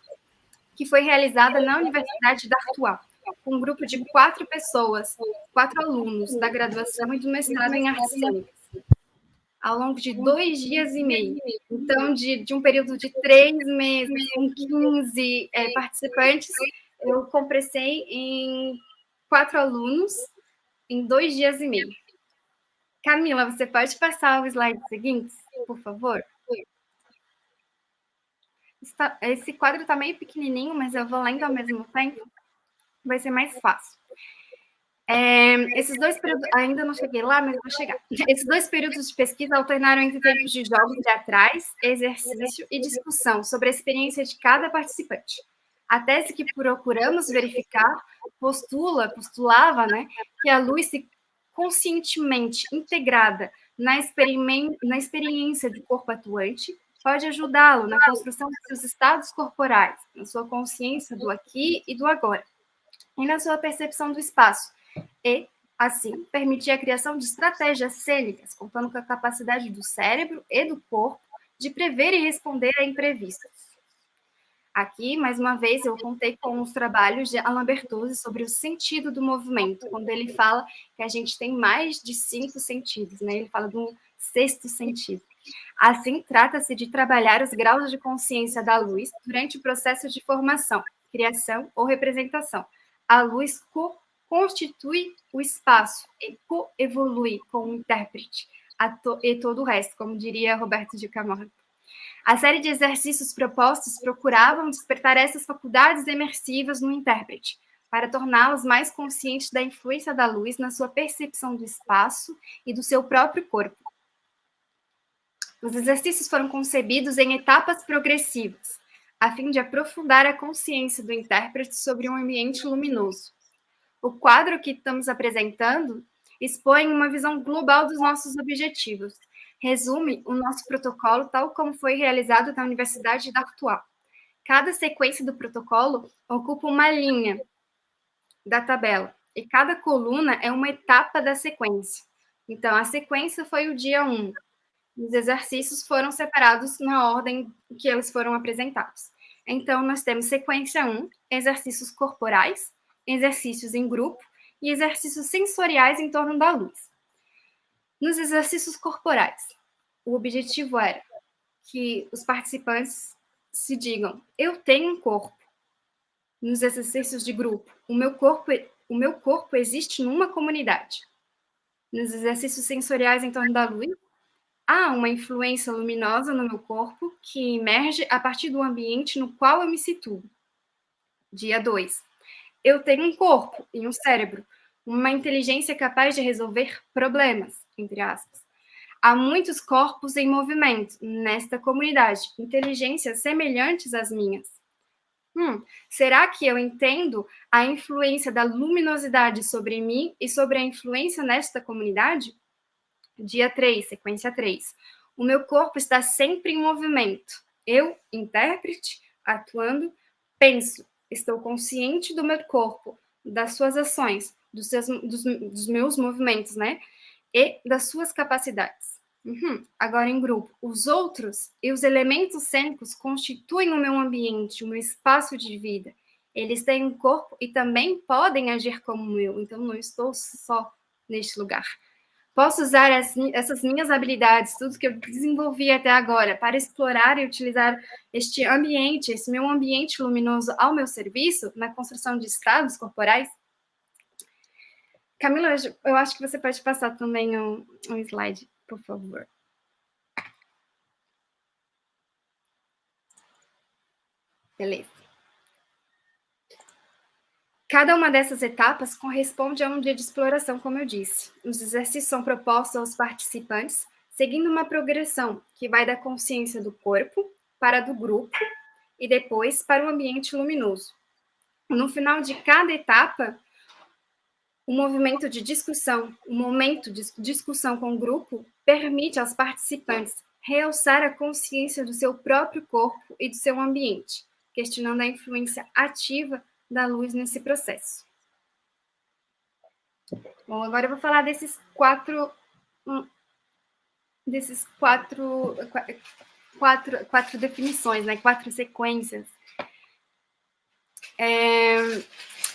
que foi realizada na Universidade d'Artois, com um grupo de 4 pessoas, 4 alunos da graduação e do mestrado em artes cênicas, ao longo de 2 dias e meio. Então, de um período de 3 meses, com 15 participantes, eu compressei em 4 alunos, em 2 dias e meio. Camila, você pode passar o slide seguinte, por favor? Esse quadro está meio pequenininho, mas eu vou lendo ao mesmo tempo, vai ser mais fácil. Esses 2 períodos, ainda não cheguei lá, mas vou chegar. Esses 2 períodos de pesquisa alternaram entre tempos de jogos teatrais, exercício e discussão sobre a experiência de cada participante. A tese que procuramos verificar postulava, né, que a luz se conscientemente integrada na experiência do corpo atuante pode ajudá-lo na construção de seus estados corporais, na sua consciência do aqui e do agora, e na sua percepção do espaço, e, assim, permitir a criação de estratégias cênicas, contando com a capacidade do cérebro e do corpo de prever e responder a imprevistos. Aqui, mais uma vez, eu contei com os trabalhos de Alain Bertozzi sobre o sentido do movimento, quando ele fala que a gente tem mais de 5 sentidos, né? Ele fala de um 6º sentido. Assim, trata-se de trabalhar os graus de consciência da luz durante o processo de formação, criação ou representação. A luz constitui o espaço e coevolui com o intérprete e todo o resto, como diria Roberto de Camargo. A série de exercícios propostos procuravam despertar essas faculdades imersivas no intérprete, para torná-los mais conscientes da influência da luz na sua percepção do espaço e do seu próprio corpo. Os exercícios foram concebidos em etapas progressivas, a fim de aprofundar a consciência do intérprete sobre um ambiente luminoso. O quadro que estamos apresentando expõe uma visão global dos nossos objetivos. Resume o nosso protocolo tal como foi realizado na Universidade d'Artois. Cada sequência do protocolo ocupa uma linha da tabela, e cada coluna é uma etapa da sequência. Então, a sequência foi o dia 1. Os exercícios foram separados na ordem que eles foram apresentados. Então, nós temos sequência 1, exercícios corporais, exercícios em grupo e exercícios sensoriais em torno da luz. Nos exercícios corporais, o objetivo era que os participantes se digam: eu tenho um corpo. Nos exercícios de grupo, o meu corpo existe numa comunidade. Nos exercícios sensoriais em torno da luz, há uma influência luminosa no meu corpo que emerge a partir do ambiente no qual eu me situo. Dia 2. Eu tenho um corpo e um cérebro, uma inteligência capaz de resolver problemas, entre aspas. Há muitos corpos em movimento nesta comunidade, inteligências semelhantes às minhas. Será que eu entendo a influência da luminosidade sobre mim e sobre a influência nesta comunidade? Dia 3, sequência 3. O meu corpo está sempre em movimento. Eu, intérprete, atuando, penso. Estou consciente do meu corpo, das suas ações, dos meus movimentos, né? E das suas capacidades. Agora, em grupo, os outros e os elementos cênicos constituem o meu ambiente, o meu espaço de vida. Eles têm um corpo e também podem agir como eu, então não estou só neste lugar. Posso usar essas minhas habilidades, tudo que eu desenvolvi até agora, para explorar e utilizar este ambiente, esse meu ambiente luminoso ao meu serviço, na construção de estados corporais? Camila, eu acho que você pode passar também um slide, por favor. Beleza. Cada uma dessas etapas corresponde a um dia de exploração, como eu disse. Os exercícios são propostos aos participantes, seguindo uma progressão que vai da consciência do corpo para a do grupo e depois para o ambiente luminoso. No final de cada etapa, o movimento de discussão, o momento de discussão com o grupo, permite aos participantes realçar a consciência do seu próprio corpo e do seu ambiente, questionando a influência ativa da luz nesse processo. Bom, agora eu vou falar desses quatro definições, né? 4 sequências.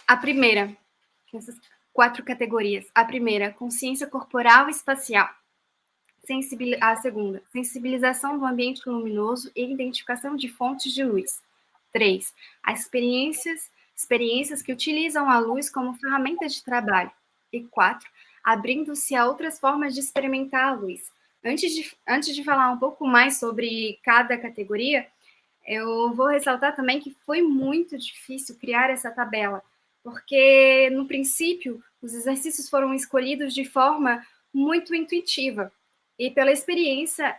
A primeira, essas 4 categorias. A primeira, consciência corporal e espacial. A segunda, sensibilização do ambiente luminoso e identificação de fontes de luz. 3. As experiências que utilizam a luz como ferramenta de trabalho. E 4. Abrindo-se a outras formas de experimentar a luz. Antes de falar um pouco mais sobre cada categoria, eu vou ressaltar também que foi muito difícil criar essa tabela, porque, no princípio, os exercícios foram escolhidos de forma muito intuitiva e pela experiência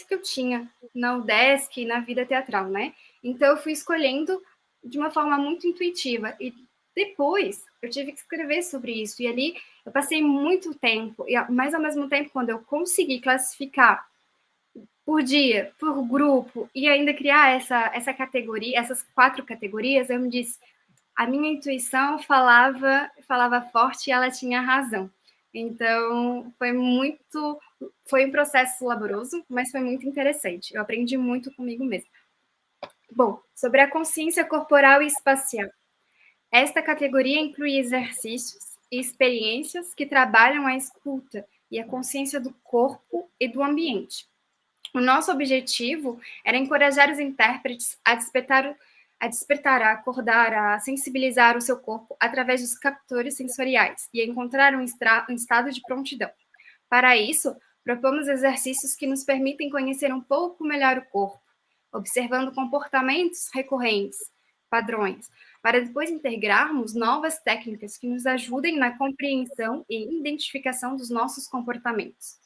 que eu tinha na UDESC e na vida teatral, né? Então, eu fui escolhendo de uma forma muito intuitiva e depois eu tive que escrever sobre isso e ali eu passei muito tempo, mas ao mesmo tempo, quando eu consegui classificar por dia, por grupo, e ainda criar essa categoria, essas 4 categorias, eu me disse, a minha intuição falava forte e ela tinha razão. Então, foi um processo laboroso, mas foi muito interessante. Eu aprendi muito comigo mesma. Bom, sobre a consciência corporal e espacial. Esta categoria inclui exercícios e experiências que trabalham a escuta e a consciência do corpo e do ambiente. O nosso objetivo era encorajar os intérpretes a despertar, a acordar, a sensibilizar o seu corpo através dos captores sensoriais e a encontrar um estado de prontidão. Para isso, propomos exercícios que nos permitem conhecer um pouco melhor o corpo, observando comportamentos recorrentes, padrões, para depois integrarmos novas técnicas que nos ajudem na compreensão e identificação dos nossos comportamentos.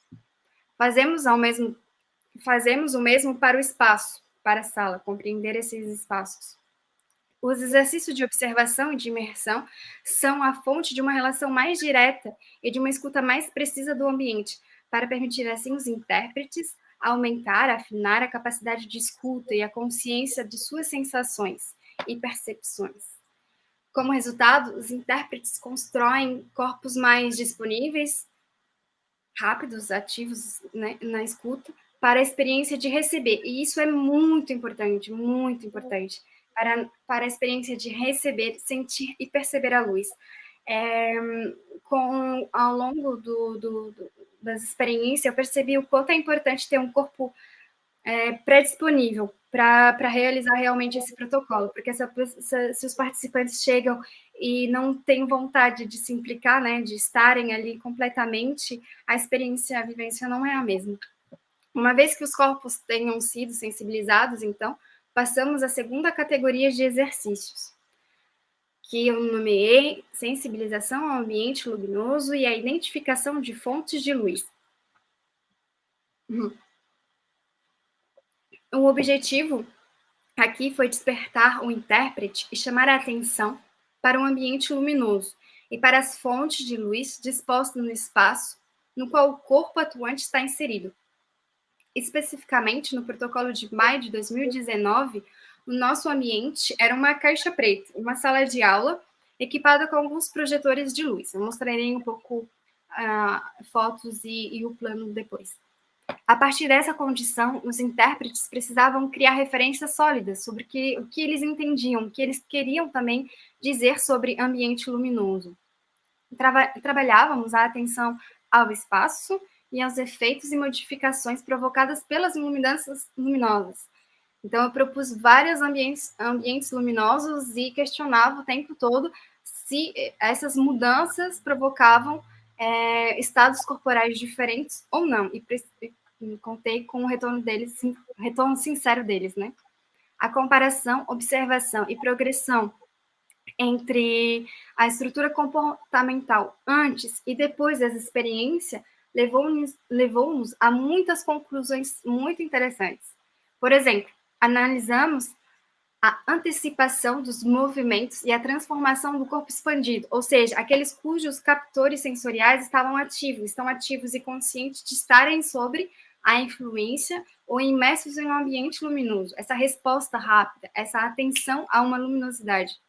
Fazemos o mesmo para o espaço, para a sala, compreender esses espaços. Os exercícios de observação e de imersão são a fonte de uma relação mais direta e de uma escuta mais precisa do ambiente, para permitir assim os intérpretes aumentar, afinar a capacidade de escuta e a consciência de suas sensações e percepções. Como resultado, os intérpretes constroem corpos mais disponíveis, rápidos, ativos, né, na escuta, para a experiência de receber. E isso é muito importante para a experiência de receber, sentir e perceber a luz. Ao longo das experiências, eu percebi o quanto é importante ter um corpo predisponível para realizar realmente esse protocolo, porque se os participantes chegam e não têm vontade de se implicar, né, de estarem ali completamente, a experiência, a vivência não é a mesma. Uma vez que os corpos tenham sido sensibilizados, então, passamos à segunda categoria de exercícios, que eu nomeei sensibilização ao ambiente luminoso e a identificação de fontes de luz. O objetivo aqui foi despertar o intérprete e chamar a atenção para um ambiente luminoso e para as fontes de luz dispostas no espaço no qual o corpo atuante está inserido. Especificamente, no protocolo de maio de 2019, o nosso ambiente era uma caixa preta, uma sala de aula equipada com alguns projetores de luz. Eu mostrarei um pouco fotos e o plano depois. A partir dessa condição, os intérpretes precisavam criar referências sólidas sobre o que eles entendiam, o que eles queriam também dizer sobre ambiente luminoso. Trabalhávamos a atenção ao espaço e aos efeitos e modificações provocadas pelas mudanças luminosas. Então, eu propus vários ambientes luminosos e questionava o tempo todo se essas mudanças provocavam estados corporais diferentes ou não. E contei com o retorno sincero deles, né? A comparação, observação e progressão entre a estrutura comportamental antes e depois dessa experiência levou-nos a muitas conclusões muito interessantes. Por exemplo, analisamos a antecipação dos movimentos e a transformação do corpo expandido, ou seja, aqueles cujos captores sensoriais estão ativos e conscientes de estarem sobre a influência ou imersos em um ambiente luminoso. Essa resposta rápida, essa atenção a uma luminosidade.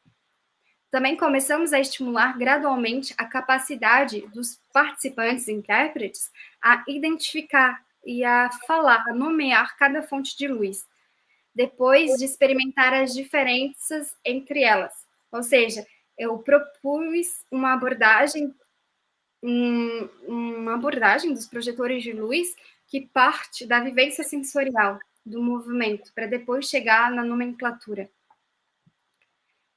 Também começamos a estimular gradualmente a capacidade dos participantes e intérpretes a identificar e a falar, a nomear cada fonte de luz, depois de experimentar as diferenças entre elas. Ou seja, eu propus uma abordagem dos projetores de luz que parte da vivência sensorial do movimento, para depois chegar na nomenclatura.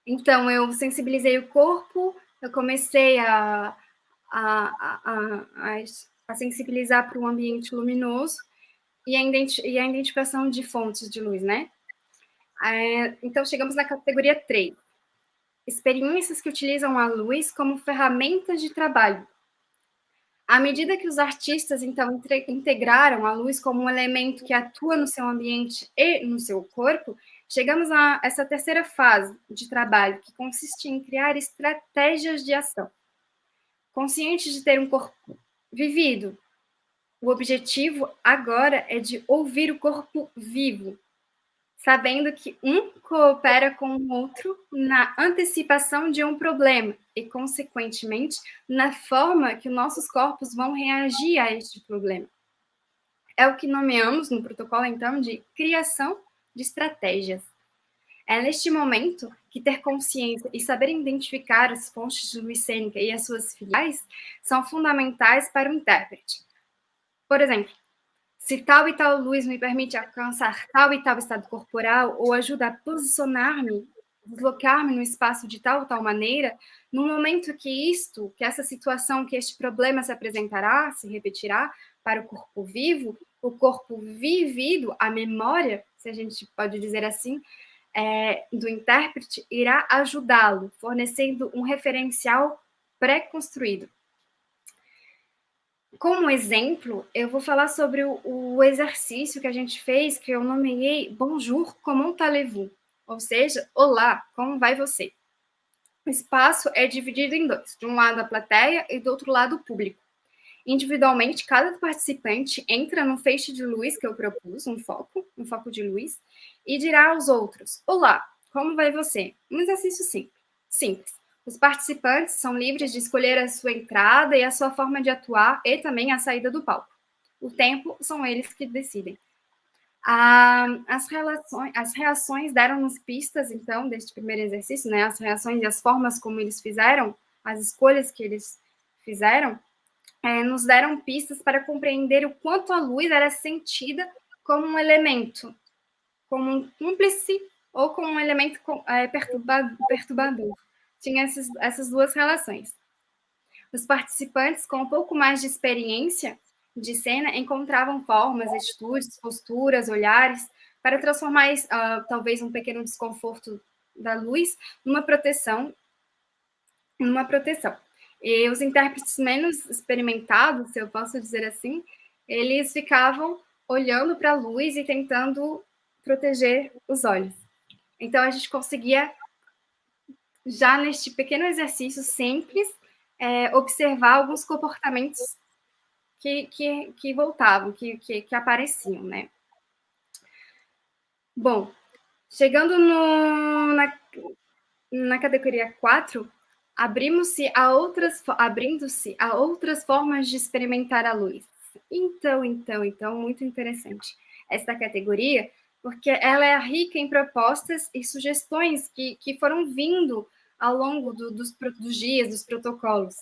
Então, eu sensibilizei o corpo, eu comecei a sensibilizar para o ambiente luminoso e a identificação de fontes de luz, né? Então, chegamos na categoria 3. Experiências que utilizam a luz como ferramentas de trabalho. À medida que os artistas, então, integraram a luz como um elemento que atua no seu ambiente e no seu corpo, chegamos a essa terceira fase de trabalho, que consiste em criar estratégias de ação. Consciente de ter um corpo vivido, o objetivo agora é de ouvir o corpo vivo, sabendo que um coopera com o outro na antecipação de um problema e, consequentemente, na forma que nossos corpos vão reagir a este problema. É o que nomeamos no protocolo, então, de criação de estratégias. É neste momento que ter consciência e saber identificar as fontes de luz cênica e as suas filiais são fundamentais para o intérprete. Por exemplo, se tal e tal luz me permite alcançar tal e tal estado corporal ou ajuda a posicionar-me, deslocar-me no espaço de tal ou tal maneira, no momento que essa situação, que este problema se apresentará, se repetirá para o corpo vivo, o corpo vivido, a memória, se a gente pode dizer assim, do intérprete, irá ajudá-lo, fornecendo um referencial pré-construído. Como exemplo, eu vou falar sobre o exercício que a gente fez, que eu nomeei Bonjour, comment allez-vous? Ou seja, olá, como vai você? O espaço é dividido em dois, de um lado a plateia e do outro lado o público. Individualmente, cada participante entra no feixe de luz que eu propus, um foco de luz, e dirá aos outros, olá, como vai você? Um exercício simples. Os participantes são livres de escolher a sua entrada e a sua forma de atuar e também a saída do palco. O tempo são eles que decidem. As reações deram-nos pistas, então, deste primeiro exercício, né? As reações e as formas como eles fizeram, as escolhas que eles fizeram, nos deram pistas para compreender o quanto a luz era sentida como um elemento, como um cúmplice ou como um elemento perturbador. Tinha essas duas relações. Os participantes, com um pouco mais de experiência de cena, encontravam formas, atitudes, posturas, olhares, para transformar talvez um pequeno desconforto da luz numa proteção. E os intérpretes menos experimentados, se eu posso dizer assim, eles ficavam olhando para a luz e tentando proteger os olhos. Então, a gente conseguia, já neste pequeno exercício simples, observar alguns comportamentos que voltavam, que apareciam, né? Bom, chegando na categoria 4, abrindo-se a outras formas de experimentar a luz. Então, muito interessante esta categoria, porque ela é rica em propostas e sugestões que foram vindo ao longo dos dias, dos protocolos,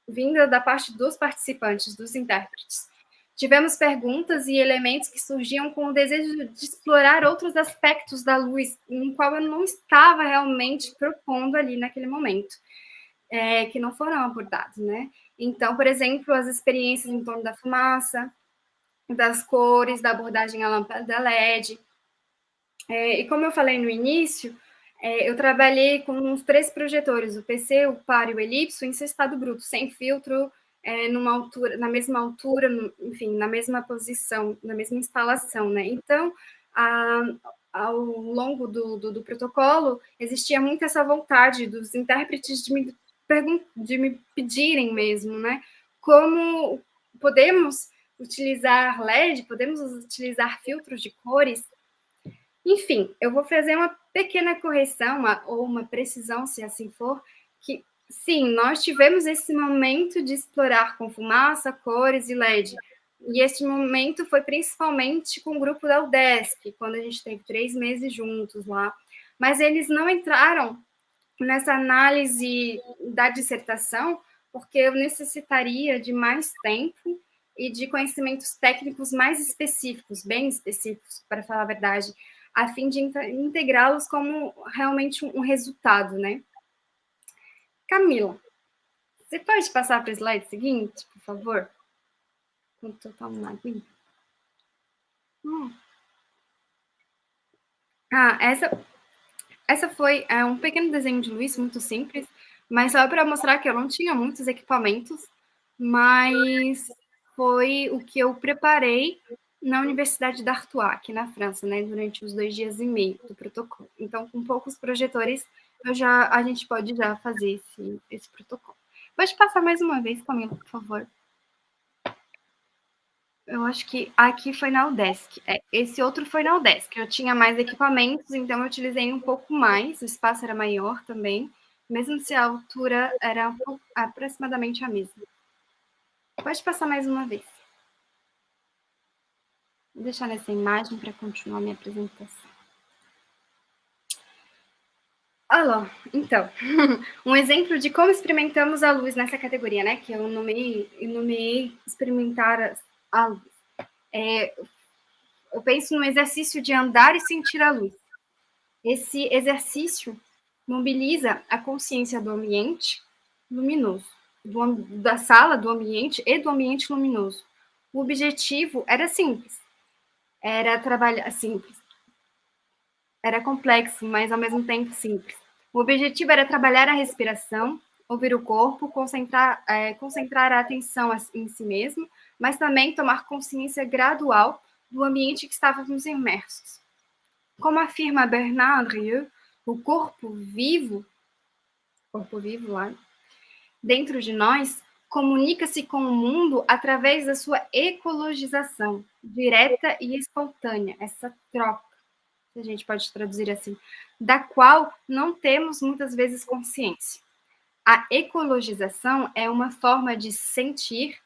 vinda da parte dos participantes, dos intérpretes. Tivemos perguntas e elementos que surgiam com o desejo de explorar outros aspectos da luz, em qual eu não estava realmente propondo ali naquele momento, que não foram abordados, né? Então, por exemplo, as experiências em torno da fumaça, das cores, da abordagem à lâmpada LED. E como eu falei no início, eu trabalhei com uns 3 projetores, o PC, o par e o elipso, em seu estado bruto, sem filtro, na mesma altura, enfim, na mesma posição, na mesma instalação, né? Então, ao longo do protocolo, existia muito essa vontade dos intérpretes de me pedirem mesmo, né? Como podemos utilizar LED, podemos utilizar filtros de cores. Enfim, eu vou fazer uma pequena correção, ou uma precisão, se assim for, que sim, nós tivemos esse momento de explorar com fumaça, cores e LED. E esse momento foi principalmente com o grupo da UDESC, quando a gente teve 3 meses juntos lá. Mas eles não entraram nessa análise da dissertação, porque eu necessitaria de mais tempo e de conhecimentos técnicos mais específicos, bem específicos, para falar a verdade, a fim de integrá-los como realmente um resultado, né? Camila, você pode passar para o slide seguinte, por favor? Enquanto eu tomo uma aguinha. Essa foi um pequeno desenho de Luiz, muito simples, mas só para mostrar que eu não tinha muitos equipamentos, mas foi o que eu preparei na Universidade d'Artois, aqui na França, né, durante os 2 dias e meio do protocolo. Então, com poucos projetores, a gente pode já fazer esse protocolo. Pode passar mais uma vez, Camila, por favor. Eu acho que aqui foi na UDESC. Esse outro foi na UDESC. Eu tinha mais equipamentos, então eu utilizei um pouco mais. O espaço era maior também, mesmo se a altura era aproximadamente a mesma. Pode passar mais uma vez. Vou deixar nessa imagem para continuar minha apresentação. Alô, então, um exemplo de como experimentamos a luz nessa categoria, né? Que eu nomeei experimentar a luz. Eu penso no exercício de andar e sentir a luz. Esse exercício mobiliza a consciência do ambiente luminoso, da sala, do ambiente e do ambiente luminoso. O objetivo era simples, era trabalhar simples. Era complexo, mas ao mesmo tempo simples. O objetivo era trabalhar a respiração, ouvir o corpo, concentrar a atenção em si mesmo, mas também tomar consciência gradual do ambiente que estávamos imersos. Como afirma Bernard Rieu, o corpo vivo lá dentro de nós, comunica-se com o mundo através da sua ecologização, direta e espontânea, essa troca, se a gente pode traduzir assim, da qual não temos muitas vezes consciência. A ecologização é uma forma de sentir,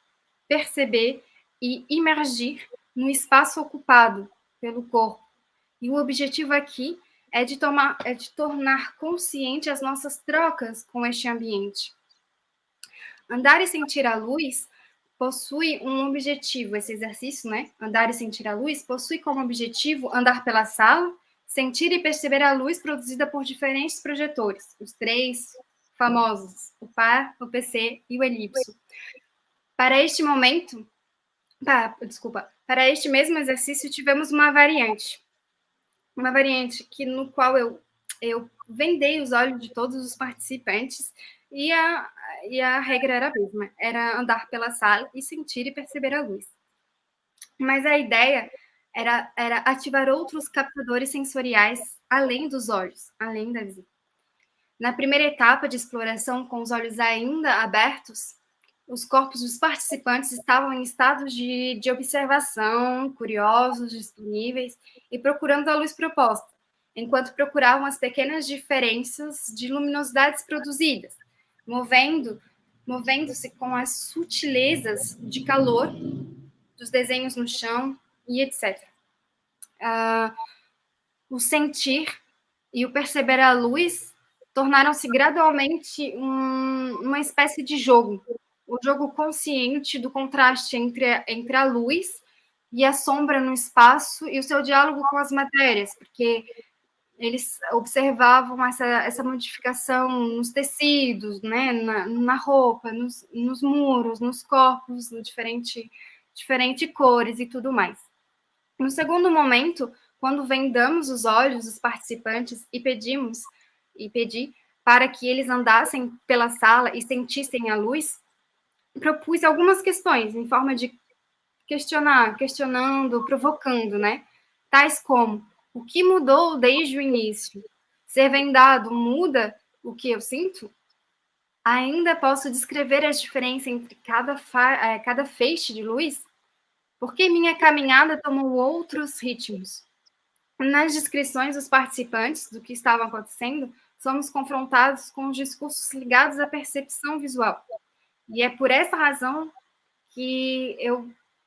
perceber e imergir no espaço ocupado pelo corpo. E o objetivo aqui é de tornar consciente as nossas trocas com este ambiente. Andar e sentir a luz possui um objetivo, esse exercício, né? Andar e sentir a luz possui como objetivo andar pela sala, sentir e perceber a luz produzida por diferentes projetores, os 3 famosos, o par, o PC e o elipso. Para este mesmo exercício, tivemos uma variante no qual eu vendei os olhos de todos os participantes e a regra era a mesma, era andar pela sala e sentir e perceber a luz. Mas a ideia era ativar outros captadores sensoriais além dos olhos, além da visão. Na primeira etapa de exploração, com os olhos ainda abertos, os corpos dos participantes estavam em estados de observação, curiosos, disponíveis e procurando a luz proposta, enquanto procuravam as pequenas diferenças de luminosidades produzidas, movendo-se com as sutilezas de calor dos desenhos no chão e etc. O sentir e o perceber a luz tornaram-se gradualmente uma espécie de jogo, o jogo consciente do contraste entre a luz e a sombra no espaço e o seu diálogo com as matérias, porque eles observavam essa modificação nos tecidos, né, na roupa, nos muros, nos corpos, diferentes cores e tudo mais. No segundo momento, quando vendamos os olhos dos participantes e pedi para que eles andassem pela sala e sentissem a luz, propus algumas questões em forma de questionando, provocando, né? Tais como: O que mudou desde o início? Ser vendado muda o que eu sinto? Ainda posso descrever a diferença entre cada feixe de luz? Porque minha caminhada tomou outros ritmos. Nas descrições dos participantes do que estava acontecendo, somos confrontados com os discursos ligados à percepção visual. E é por essa razão que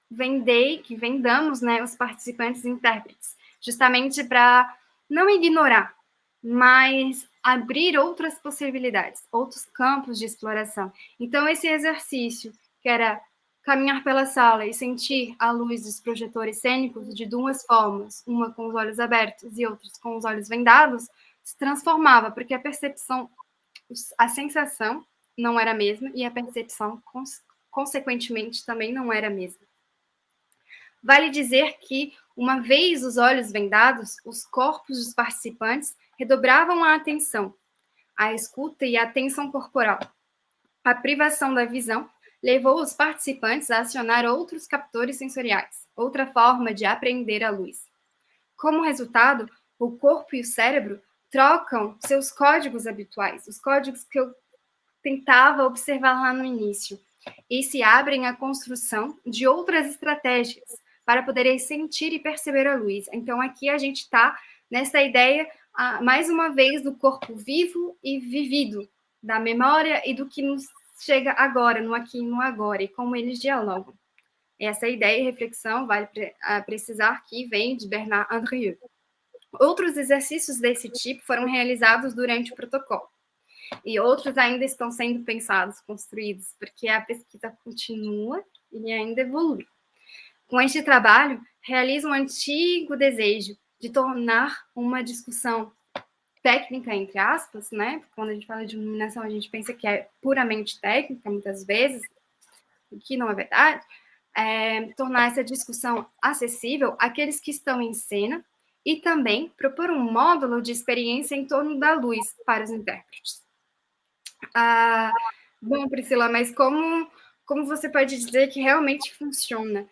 vendamos, né, os participantes e intérpretes, justamente para não ignorar, mas abrir outras possibilidades, outros campos de exploração. Então, esse exercício, que era caminhar pela sala e sentir a luz dos projetores cênicos de duas formas, uma com os olhos abertos e outra com os olhos vendados, se transformava, porque a percepção, a sensação não era a mesma e a percepção, consequentemente, também não era a mesma. Vale dizer que, uma vez os olhos vendados, os corpos dos participantes redobravam a atenção, a escuta e a atenção corporal. A privação da visão levou os participantes a acionar outros captores sensoriais, outra forma de aprender a luz. Como resultado, o corpo e o cérebro trocam seus códigos habituais, os códigos que eu tentava observar lá no início, e se abrem à construção de outras estratégias para poderem sentir e perceber a luz. Então, aqui a gente está nessa ideia, mais uma vez, do corpo vivo e vivido, da memória e do que nos chega agora, no aqui e no agora, e como eles dialogam. Essa ideia e reflexão, vale precisar, que vem de Bernard Andrieux. Outros exercícios desse tipo foram realizados durante o protocolo, e outros ainda estão sendo pensados, construídos, porque a pesquisa continua e ainda evolui. Com este trabalho, realizo um antigo desejo de tornar uma discussão técnica, entre aspas, né? Quando a gente fala de iluminação, a gente pensa que é puramente técnica, muitas vezes, o que não é verdade, tornar essa discussão acessível àqueles que estão em cena e também propor um módulo de experiência em torno da luz para os intérpretes. Bom, Priscila, mas como você pode dizer que realmente funciona?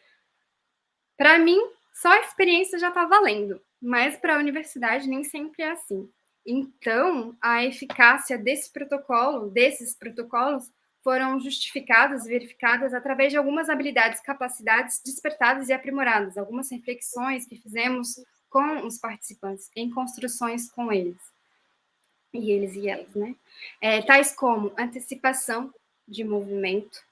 Para mim, só a experiência já está valendo, mas para a universidade nem sempre é assim. Então, a eficácia desses protocolos, foram justificadas, verificadas através de algumas habilidades, capacidades despertadas e aprimoradas, algumas reflexões que fizemos com os participantes, em construções com eles. E eles e elas, né? Tais como antecipação de movimento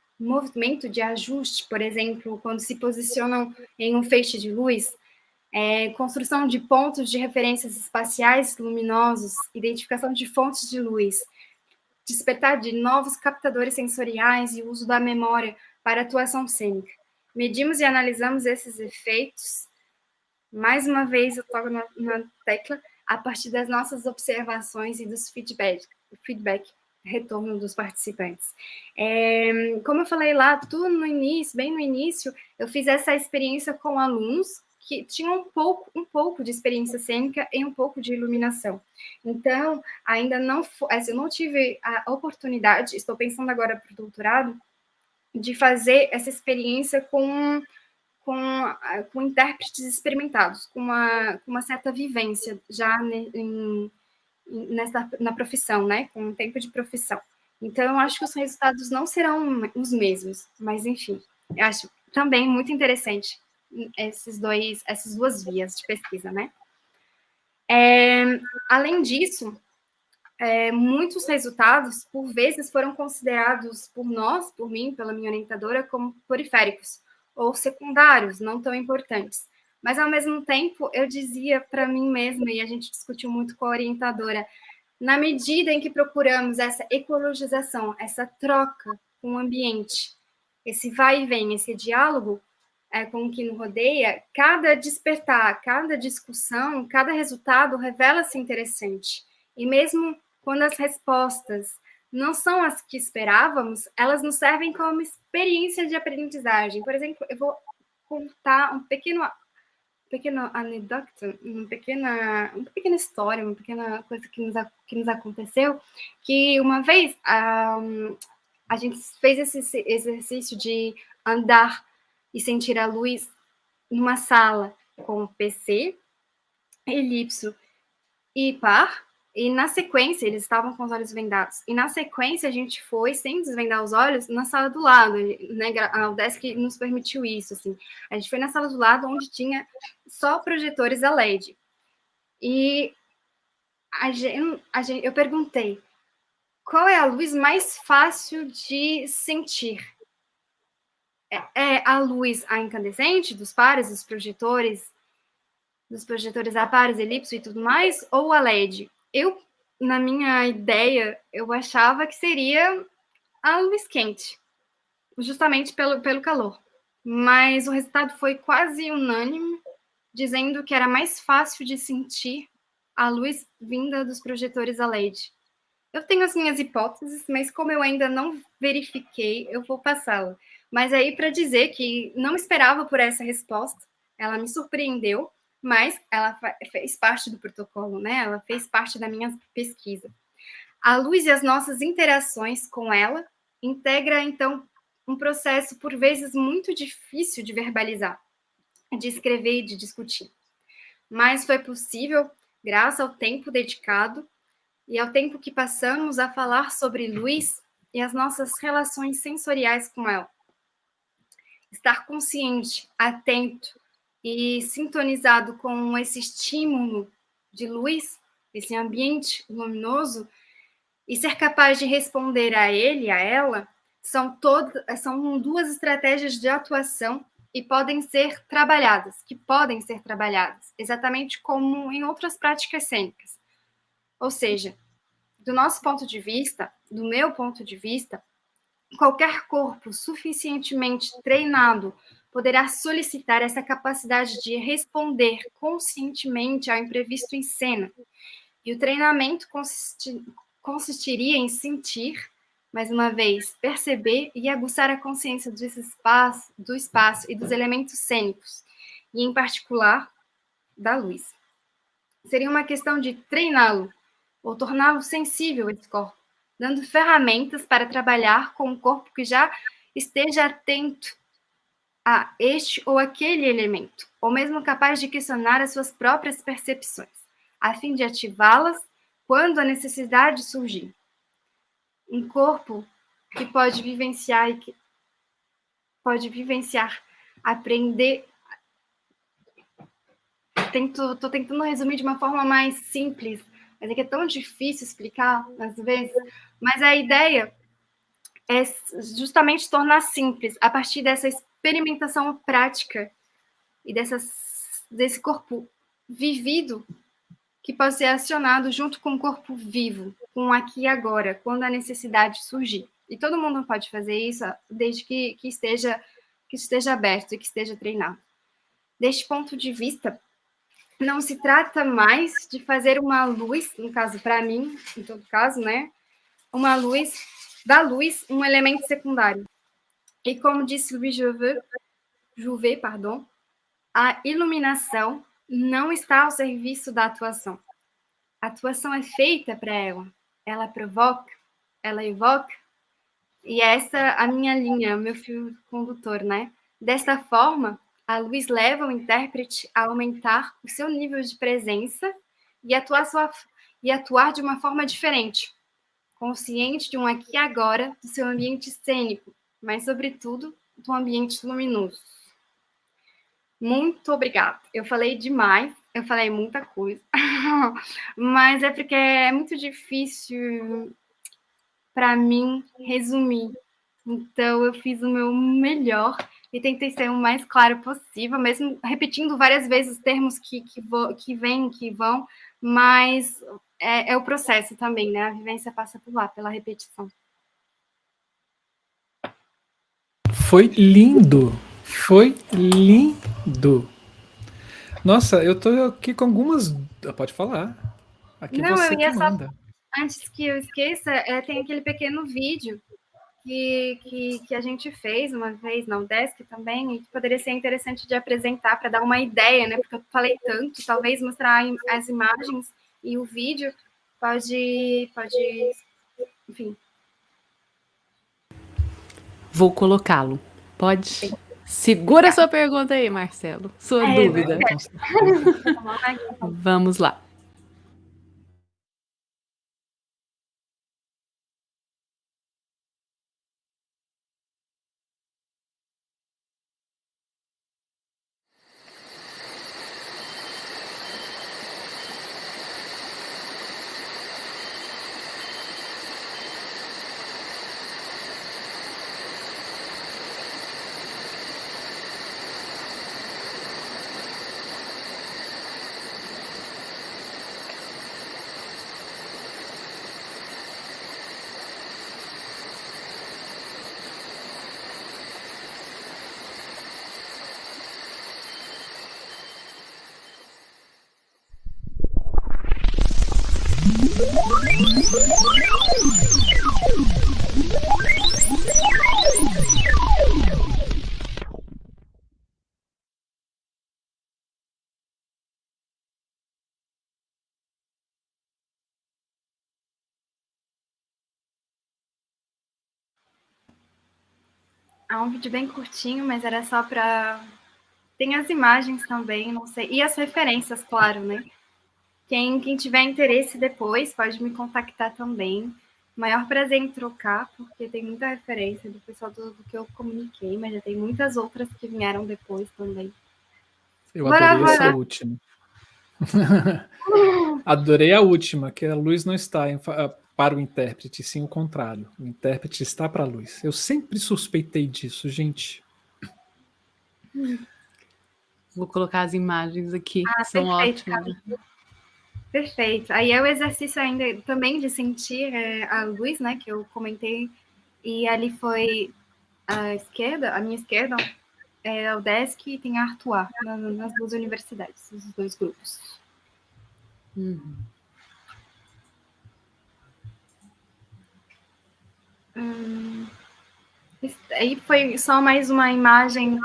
de ajuste, por exemplo, quando se posicionam em um feixe de luz, construção de pontos de referências espaciais luminosos, identificação de fontes de luz, despertar de novos captadores sensoriais e uso da memória para atuação cênica. Medimos e analisamos esses efeitos, mais uma vez eu toco na tecla, a partir das nossas observações e dos feedback, retorno dos participantes. Como eu falei lá, tudo no início, bem no início, eu fiz essa experiência com alunos que tinham um pouco de experiência cênica e um pouco de iluminação. Então, ainda não, eu não tive a oportunidade, estou pensando agora para o doutorado, de fazer essa experiência com intérpretes experimentados, com uma certa vivência já na profissão, né? Com um tempo de profissão. Então, eu acho que os resultados não serão os mesmos, mas, enfim, eu acho também muito interessante essas duas vias de pesquisa, né? Além disso, muitos resultados, por vezes, foram considerados por mim, pela minha orientadora, como periféricos, ou secundários, não tão importantes. Mas, ao mesmo tempo, eu dizia para mim mesma, e a gente discutiu muito com a orientadora, na medida em que procuramos essa ecologização, essa troca com o ambiente, esse vai e vem, esse diálogo com o que nos rodeia, cada despertar, cada discussão, cada resultado revela-se interessante. E mesmo quando as respostas não são as que esperávamos, elas nos servem como experiência de aprendizagem. Por exemplo, eu vou contar um pequeno anedota, uma pequena história, uma pequena coisa que nos aconteceu, que uma vez a gente fez esse exercício de andar e sentir a luz numa sala com o PC, elipso e par, e na sequência, eles estavam com os olhos vendados, e na sequência a gente foi, sem desvendar os olhos, na sala do lado, né, a UDESC nos permitiu isso, assim, a gente foi na sala do lado, onde tinha só projetores a LED, e eu perguntei, qual é a luz mais fácil de sentir? É a luz a incandescente dos pares, dos projetores a pares, elipso e tudo mais, ou a LED? Eu, na minha ideia, eu achava que seria a luz quente, justamente pelo calor. Mas o resultado foi quase unânime, dizendo que era mais fácil de sentir a luz vinda dos projetores a LED. Eu tenho as minhas hipóteses, mas como eu ainda não verifiquei, eu vou passá-la. Mas aí, para dizer que não esperava por essa resposta, ela me surpreendeu, mas ela fez parte do protocolo, né? Ela fez parte da minha pesquisa. A luz e as nossas interações com ela integra, então, um processo, por vezes, muito difícil de verbalizar, de escrever e de discutir. Mas foi possível, graças ao tempo dedicado e ao tempo que passamos a falar sobre luz e as nossas relações sensoriais com ela. Estar consciente, atento e sintonizado com esse estímulo de luz, esse ambiente luminoso, e ser capaz de responder a ele, a ela, são duas estratégias de atuação que podem ser trabalhadas, exatamente como em outras práticas cênicas. Ou seja, do nosso ponto de vista, do meu ponto de vista, qualquer corpo suficientemente treinado poderá solicitar essa capacidade de responder conscientemente ao imprevisto em cena. E o treinamento consistiria em sentir, mais uma vez, perceber e aguçar a consciência do espaço e dos elementos cênicos, e em particular, da luz. Seria uma questão de treiná-lo, ou torná-lo sensível a esse corpo, dando ferramentas para trabalhar com um corpo que já esteja atento a este ou aquele elemento, ou mesmo capaz de questionar as suas próprias percepções, a fim de ativá-las quando a necessidade surgir. Um corpo que pode vivenciar aprender. Estou tentando resumir de uma forma mais simples, mas é que é tão difícil explicar às vezes. Mas a ideia é justamente tornar simples a partir dessa experimentação prática e desse corpo vivido que pode ser acionado junto com o corpo vivo, com o aqui e agora, quando a necessidade surgir. E todo mundo pode fazer isso desde que esteja aberto e que esteja treinado. Deste ponto de vista, não se trata mais de fazer uma luz, no caso para mim, em todo caso, né? Uma luz, da luz, um elemento secundário. E como disse Louis Jouvet, a iluminação não está ao serviço da atuação. A atuação é feita para ela provoca, ela evoca, e essa é a minha linha, o meu fio condutor, né? Desta forma, a luz leva o intérprete a aumentar o seu nível de presença e atuar de uma forma diferente, consciente de um aqui e agora, do seu ambiente cênico, mas, sobretudo, do ambiente luminoso. Muito obrigada. Eu falei demais, eu falei muita coisa, mas é porque é muito difícil para mim resumir. Então, eu fiz o meu melhor e tentei ser o mais claro possível, mesmo repetindo várias vezes termos que vêm, que vão, mas é o processo também, né? A vivência passa por lá, pela repetição. Foi lindo! Foi lindo! Nossa, eu tô aqui com algumas... Pode falar. Aqui Não, você eu ia que manda. Antes que eu esqueça, tem aquele pequeno vídeo que a gente fez uma vez na UDESC também, e que poderia ser interessante de apresentar para dar uma ideia, né? Porque eu falei tanto, talvez mostrar as imagens e o vídeo pode, enfim. Vou colocá-lo. Pode? Segura sua pergunta aí, Marcelo. Sua dúvida. Vamos lá. É um vídeo bem curtinho, mas era só para... Tem as imagens também, não sei. E as referências, claro, né? Quem tiver interesse depois pode me contactar também. Maior prazer em trocar, porque tem muita referência do pessoal do que eu comuniquei, mas já tem muitas outras que vieram depois também. Eu adorei essa última. Adorei a última, que a luz não está para o intérprete, sim o contrário. O intérprete está para a luz. Eu sempre suspeitei disso, gente. Vou colocar as imagens aqui, são ótimas. Perfeito. Aí é o exercício ainda também de sentir a luz, né, que eu comentei. E ali foi a minha esquerda, é o Desk e tem a Artois, nas duas universidades, os dois grupos. Uhum. Aí foi só mais uma imagem.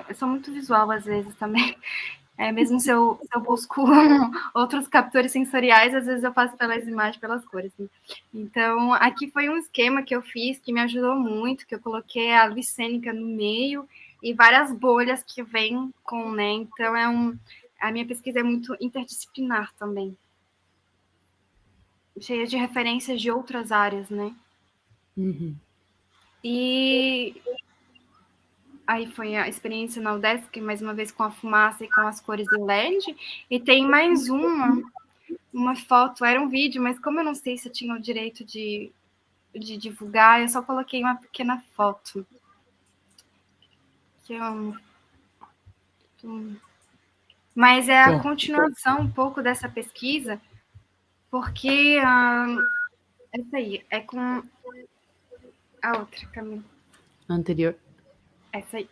Eu sou muito visual às vezes também. Mesmo se eu busco outros captores sensoriais, às vezes eu faço pelas imagens, pelas cores. Né? Então, aqui foi um esquema que eu fiz que me ajudou muito, que eu coloquei a luz cênica no meio e várias bolhas que vêm com, né? Então, a minha pesquisa é muito interdisciplinar também. Cheia de referências de outras áreas, né? Uhum. E aí foi a experiência na UDESC, mais uma vez com a fumaça e com as cores em LED. E tem mais uma foto, era um vídeo, mas como eu não sei se eu tinha o direito de divulgar, eu só coloquei uma pequena foto. Que mas é a continuação um pouco dessa pesquisa, porque essa aí é com a outra, Camila. Anterior. Essa aí.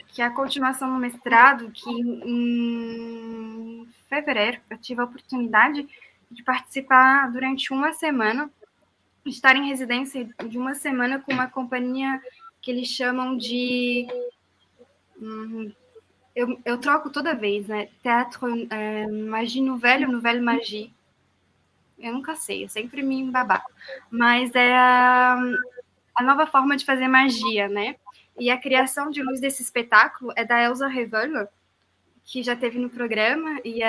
Que é a continuação do mestrado, que em fevereiro eu tive a oportunidade de participar durante uma semana, estar em residência de uma semana com uma companhia que eles chamam de... Eu troco toda vez, né? Teatro Magie Nouvelle ou Nouvelle Magie. Eu nunca sei, eu sempre me embabaco. Mas é a nova forma de fazer magia, né? E a criação de luz desse espetáculo é da Elsa Reveller, que já teve no programa, e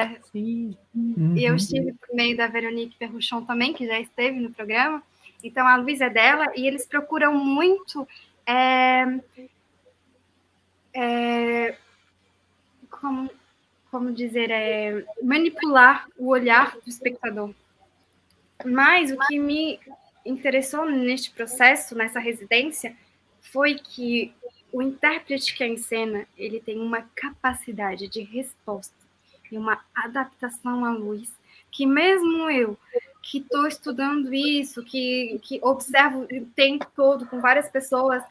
eu estive por meio da Veronique Perruchon também, que já esteve no programa. Então, a luz é dela, e eles procuram muito como dizer, manipular o olhar do espectador. Mas o que me interessou neste processo, nessa residência, foi que o intérprete que é em cena, ele tem uma capacidade de resposta e uma adaptação à luz, que mesmo eu, que estou estudando isso, que observo o tempo todo com várias pessoas,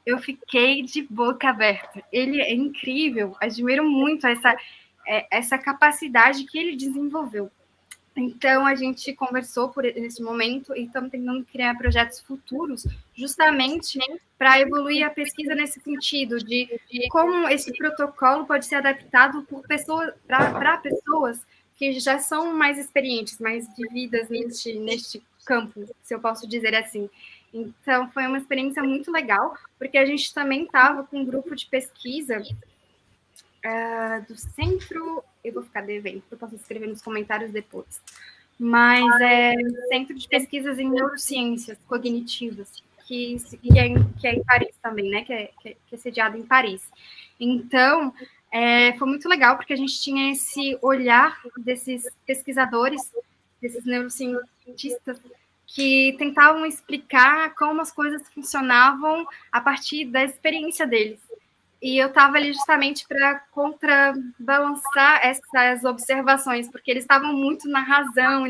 eu fiquei de boca aberta. Ele é incrível, admiro muito essa capacidade que ele desenvolveu. Então, a gente conversou nesse momento e estamos tentando criar projetos futuros justamente para evoluir a pesquisa nesse sentido, de como esse protocolo pode ser adaptado para pessoas que já são mais experientes, mais vividas neste campo, se eu posso dizer assim. Então, foi uma experiência muito legal, porque a gente também estava com um grupo de pesquisa do centro, eu vou ficar devendo, eu posso escrever nos comentários depois, mas é Centro de Pesquisas em Neurociências Cognitivas, que é em Paris também, né? Que é sediado em Paris. Então, foi muito legal, porque a gente tinha esse olhar desses pesquisadores, desses neurocientistas, que tentavam explicar como as coisas funcionavam a partir da experiência deles. E eu estava ali justamente para contrabalançar essas observações, porque eles estavam muito na razão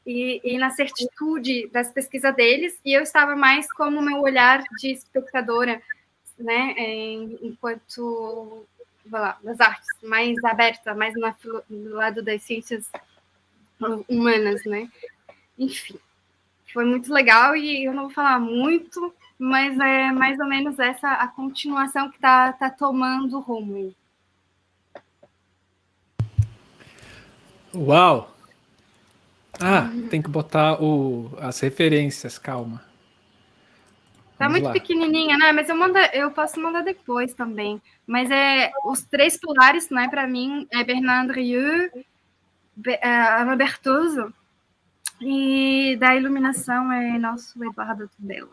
e na certitude das pesquisas deles, e eu estava mais como meu olhar de espectadora, né, enquanto das artes, mais aberta, mais do lado das ciências humanas, né? Enfim, foi muito legal e eu não vou falar muito, mas é mais ou menos essa a continuação que tá tomando rumo. Uau! Tem que botar as referências, calma. Tá muito pequenininha, né? Mas eu posso mandar depois também. Mas os 3 pilares, né, para mim, é Bernard Rieu, Alain Bertozzo, e da iluminação é nosso Eduardo Tudela.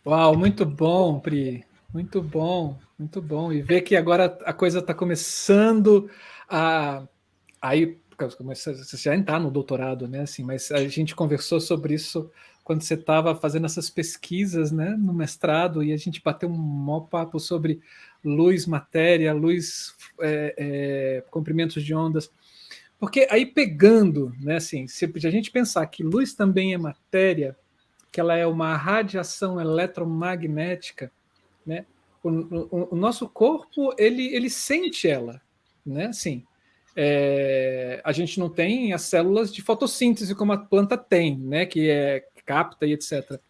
Uau, muito bom, Pri. Muito bom, muito bom. E ver que agora a coisa está começando a. Aí, você já está no doutorado, né? Assim, mas a gente conversou sobre isso quando você estava fazendo essas pesquisas, né, no mestrado, e a gente bateu um maior papo sobre luz, matéria, luz, comprimentos de ondas. Porque aí pegando, né, assim, se a gente pensar que luz também é matéria, que ela é uma radiação eletromagnética, né? O nosso corpo ele sente ela, né? Assim, a gente não tem as células de fotossíntese como a planta tem, né? Que capta e etc.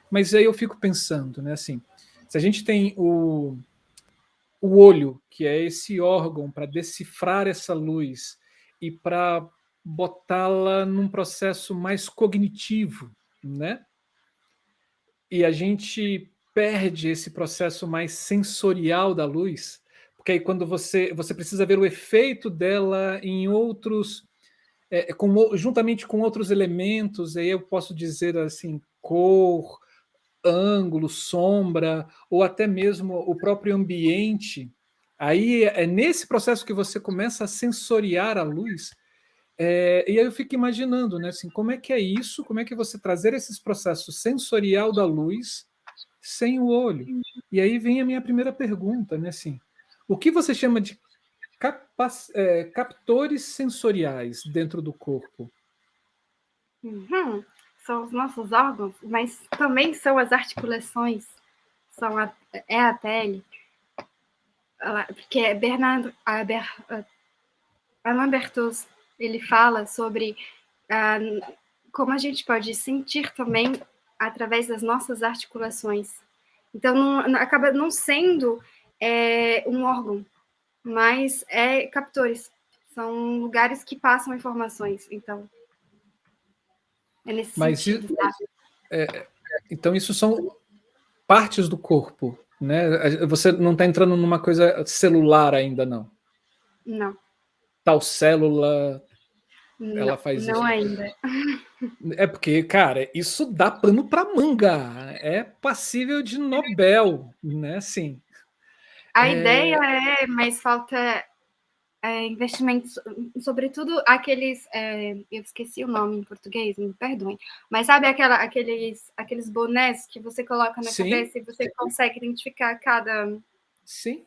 Mas aí eu fico pensando, né? Assim, se a gente tem o olho, que é esse órgão para decifrar essa luz e para botá-la num processo mais cognitivo, né? E a gente perde esse processo mais sensorial da luz, porque aí quando você precisa ver o efeito dela em outros, juntamente com outros elementos, aí eu posso dizer assim, cor, ângulo, sombra, ou até mesmo o próprio ambiente. Aí é nesse processo que você começa a sensoriar a luz. E aí eu fico imaginando, né, assim, como é que é isso, como é que você trazer esses processos sensorial da luz sem o olho? E aí vem a minha primeira pergunta, né, assim, o que você chama de captores sensoriais dentro do corpo? São os nossos órgãos, mas também são as articulações, é a pele, porque Alain Bertozzi, ele fala sobre como a gente pode sentir também através das nossas articulações. Então, acaba não sendo um órgão, mas captores. São lugares que passam informações. Então, é nesse sentido. Então, isso são partes do corpo, né? Você não está entrando numa coisa celular ainda, não? Não. Tal célula, não, ela faz não isso? Não ainda. É porque, cara, isso dá pano para manga. É passível de Nobel, né? Assim. A ideia mas falta investimentos, sobretudo aqueles, eu esqueci o nome em português, me perdoem, mas sabe aqueles bonés que você coloca na cabeça e você consegue identificar cada... Sim.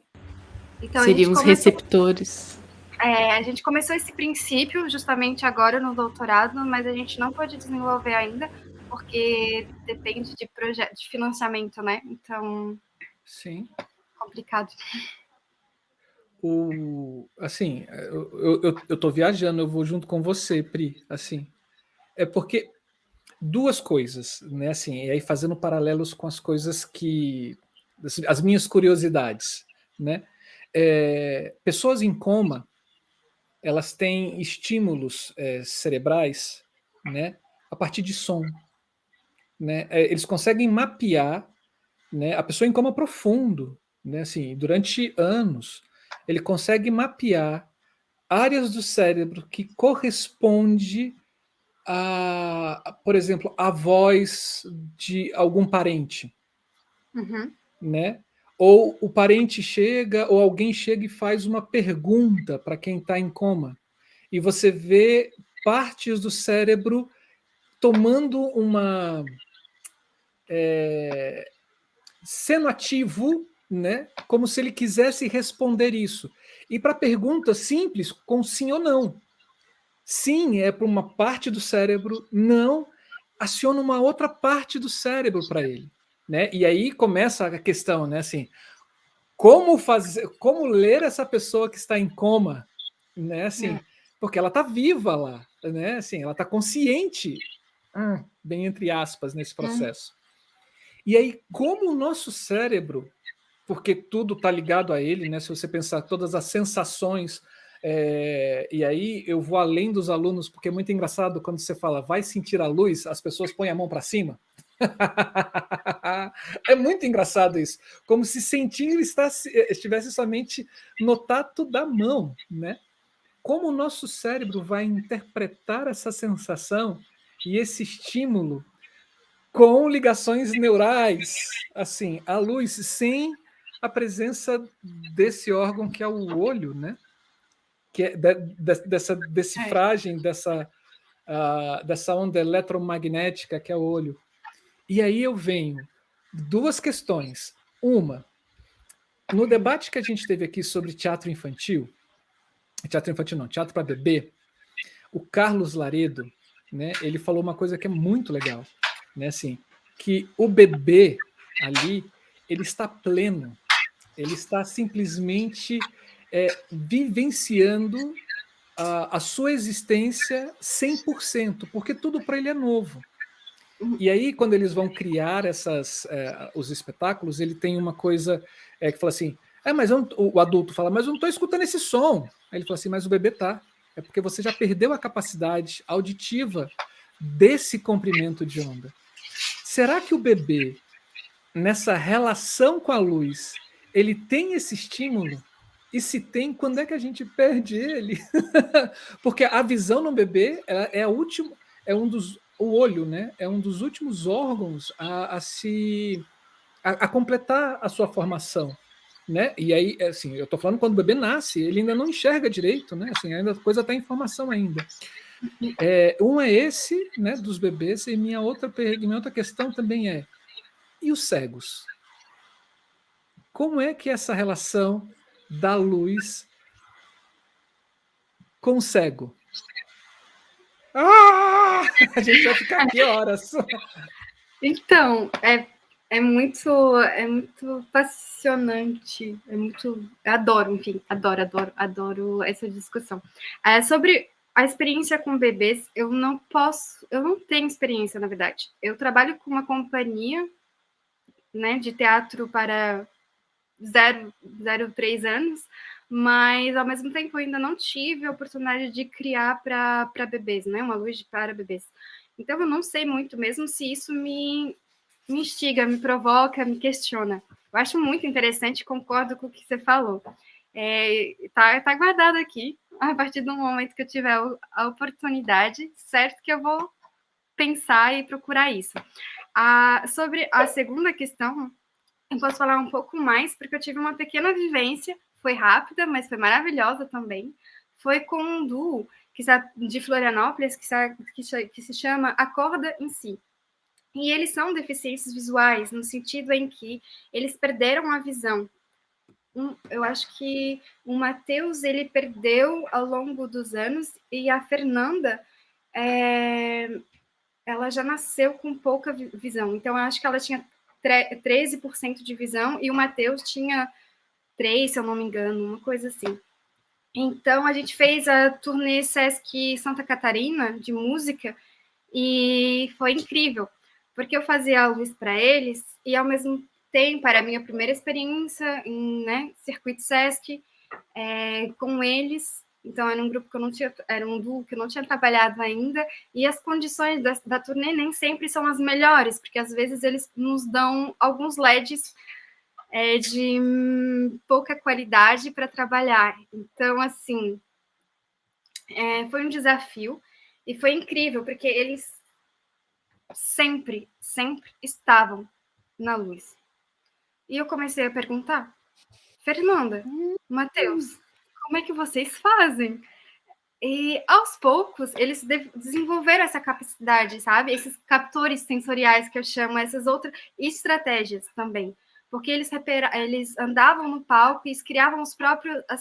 Então, seriam os receptores. A gente começou esse princípio justamente agora no doutorado, mas a gente não pode desenvolver ainda, porque depende de financiamento, né? Então, sim, complicado. Assim, eu tô viajando, eu vou junto com você, Pri, assim. É porque duas coisas, né? Assim, e aí fazendo paralelos com as coisas as minhas curiosidades, né? Pessoas em coma, elas têm estímulos cerebrais, né, a partir de som, né? Eles conseguem mapear, né, a pessoa em coma profundo, né, assim, durante anos, ele consegue mapear áreas do cérebro que corresponde por exemplo, a voz de algum parente, Uhum. né? Ou o parente chega, ou alguém chega e faz uma pergunta para quem está em coma, e você vê partes do cérebro tomando sendo ativo, né? Como se ele quisesse responder isso. E para pergunta simples, com sim ou não. Sim é para uma parte do cérebro, não aciona uma outra parte do cérebro para ele, né? E aí começa a questão, né? Assim, como ler essa pessoa que está em coma, né? Assim, porque ela está viva lá, né? Assim, ela está consciente, bem entre aspas, nesse processo. E aí, como o nosso cérebro, porque tudo está ligado a ele, né? Se você pensar todas as sensações, e aí eu vou além dos alunos, porque é muito engraçado quando você fala vai sentir a luz, as pessoas põem a mão para cima. É muito engraçado isso, como se sentir estivesse somente no tato da mão, né? Como o nosso cérebro vai interpretar essa sensação e esse estímulo com ligações neurais, assim, a luz, sem a presença desse órgão que é o olho, né? Que é dessa decifragem dessa onda eletromagnética que é o olho. E aí eu venho duas questões. Uma, no debate que a gente teve aqui sobre teatro infantil não, teatro para bebê, o Carlos Laredo, né, ele falou uma coisa que é muito legal, né, assim, que o bebê ali, ele está pleno, ele está simplesmente vivenciando a sua existência 100%, porque tudo para ele é novo. E aí, quando eles vão criar os espetáculos, ele tem uma coisa que fala assim: mas o adulto fala, mas eu não estou escutando esse som. Aí ele fala assim, mas o bebê tá. É porque você já perdeu a capacidade auditiva desse comprimento de onda. Será que o bebê, nessa relação com a luz, ele tem esse estímulo? E se tem, quando é que a gente perde ele? Porque a visão no bebê é a última, o olho, né? É um dos últimos órgãos a completar a sua formação, né? E aí, assim, eu estou falando quando o bebê nasce, ele ainda não enxerga direito, né? Assim, ainda a coisa está em formação ainda. Um é esse, né? Dos bebês, e minha outra questão também e os cegos? Como é que é essa relação da luz com o cego? A gente vai ficar aqui horas. Então, é muito apaixonante, eu adoro, enfim, adoro essa discussão. Sobre a experiência com bebês, eu não tenho experiência, na verdade. Eu trabalho com uma companhia, né, de teatro para 3 anos, mas ao mesmo tempo eu ainda não tive a oportunidade de criar para bebês, né, uma luz para bebês. Então eu não sei muito mesmo se isso me instiga, me provoca, me questiona. Eu acho muito interessante, concordo com o que você falou. Tá guardado aqui, a partir do momento que eu tiver a oportunidade, certo que eu vou pensar e procurar isso. Sobre a segunda questão, eu posso falar um pouco mais, porque eu tive uma pequena vivência, foi rápida, mas foi maravilhosa também. Foi com um duo de Florianópolis, que se chama Acorda em Si. E eles são deficiências visuais, no sentido em que eles perderam a visão. Eu acho que o Matheus, ele perdeu ao longo dos anos, e a Fernanda, ela já nasceu com pouca visão. Então, eu acho que ela tinha 13% de visão, e o Matheus tinha 3, se eu não me engano, uma coisa assim. Então, a gente fez a turnê Sesc Santa Catarina, de música, e foi incrível, porque eu fazia a luz para eles, e ao mesmo tempo, era a minha primeira experiência em, né, circuito Sesc, com eles, Então, era um grupo que eu não tinha, era um duo que eu não tinha trabalhado ainda, e as condições da turnê nem sempre são as melhores, porque às vezes eles nos dão alguns LEDs de pouca qualidade para trabalhar. Então, assim, foi um desafio e foi incrível, porque eles sempre estavam na luz. E eu comecei a perguntar, Fernanda, Matheus, como é que vocês fazem? E aos poucos eles desenvolveram essa capacidade, sabe? Esses captores sensoriais que eu chamo, essas outras estratégias também. Porque eles andavam no palco e eles criavam as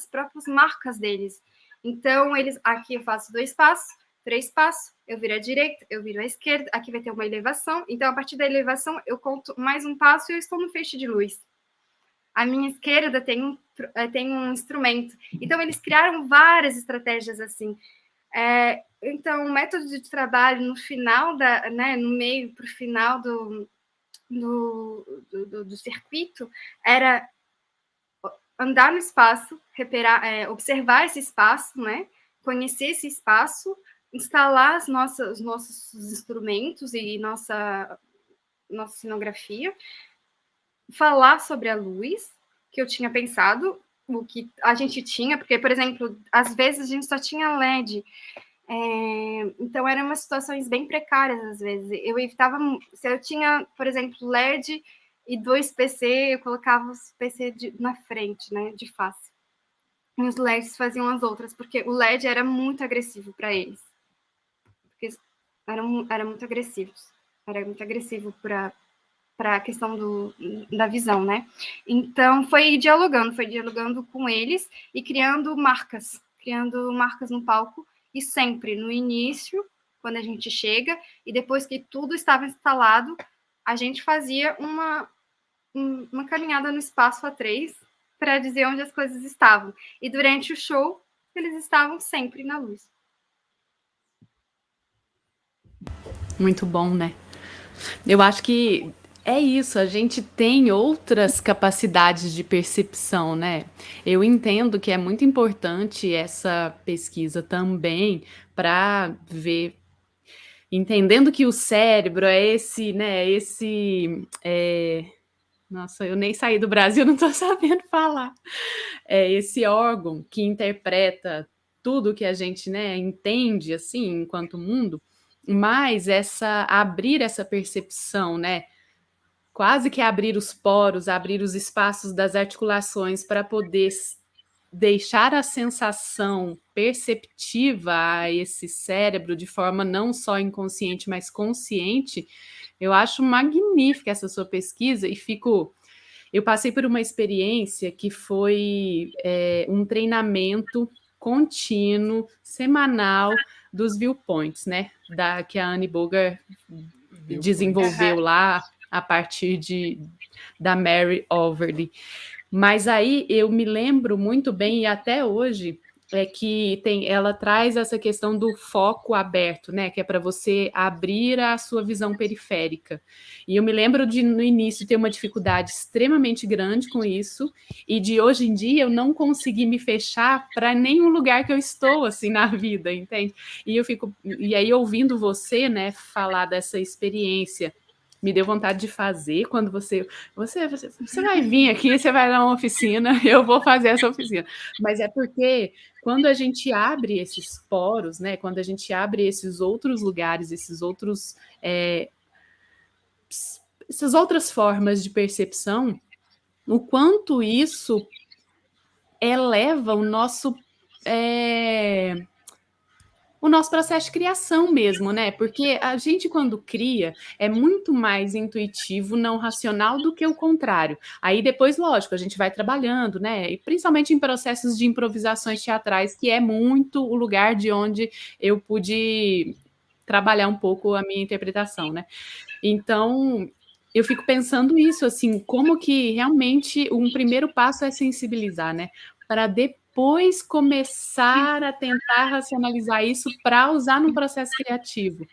próprias marcas deles. Então, aqui eu faço 2 passos, 3 passos, eu viro à direita, eu viro à esquerda, aqui vai ter uma elevação. Então, a partir da elevação, eu conto mais um passo e eu estou no feixe de luz. À minha esquerda tem um instrumento. Então, eles criaram várias estratégias assim. Então, o método de trabalho no final, no meio para o final do circuito, era andar no espaço, observar esse espaço, né? Conhecer esse espaço, instalar os nossos instrumentos e nossa cenografia, falar sobre a luz, que eu tinha pensado, o que a gente tinha, porque, por exemplo, às vezes a gente só tinha LED, então eram umas situações bem precárias, às vezes. Eu evitava, se eu tinha, por exemplo, LED e 2 PC, eu colocava os PC na frente, né, de face. E os LEDs faziam as outras, porque o LED era muito agressivo para eles. Porque era muito agressivos. Era muito agressivo para a questão da visão, né? Então, foi dialogando com eles e criando marcas no palco, e sempre no início, quando a gente chega, e depois que tudo estava instalado, a gente fazia uma caminhada no espaço A3 para dizer onde as coisas estavam. E durante o show, eles estavam sempre na luz. Muito bom, né? Eu acho que é isso, a gente tem outras capacidades de percepção, né? Eu entendo que é muito importante essa pesquisa também para ver, entendendo que o cérebro é esse, né? Nossa, eu nem saí do Brasil, não estou sabendo falar. É esse órgão que interpreta tudo que a gente, né, entende assim enquanto mundo, mas abrir essa percepção, né? Quase que abrir os poros, abrir os espaços das articulações para poder deixar a sensação perceptiva a esse cérebro de forma não só inconsciente, mas consciente. Eu acho magnífica essa sua pesquisa e eu passei por uma experiência que foi um treinamento contínuo, semanal, dos viewpoints, né? Que a Annie Bogar desenvolveu lá a partir da Mary Overly. Mas aí eu me lembro muito bem, e até hoje, que ela traz essa questão do foco aberto, né? Que é para você abrir a sua visão periférica. E eu me lembro de, no início, ter uma dificuldade extremamente grande com isso, e de hoje em dia eu não conseguir me fechar para nenhum lugar que eu estou, assim, na vida, entende? E aí, ouvindo você, né, falar dessa experiência, me deu vontade de fazer quando você vai vir aqui, você vai dar uma oficina, eu vou fazer essa oficina. Mas é porque quando a gente abre esses poros, né, quando a gente abre esses outros lugares, essas outras formas de percepção, o quanto isso eleva o nosso processo de criação mesmo, né? Porque a gente, quando cria, é muito mais intuitivo, não racional, do que o contrário. Aí depois, lógico, a gente vai trabalhando, né? E principalmente em processos de improvisações teatrais, que é muito o lugar de onde eu pude trabalhar um pouco a minha interpretação, né? Então, eu fico pensando isso, assim, como que realmente um primeiro passo é sensibilizar, né? Para depois começar a tentar racionalizar isso para usar no processo criativo.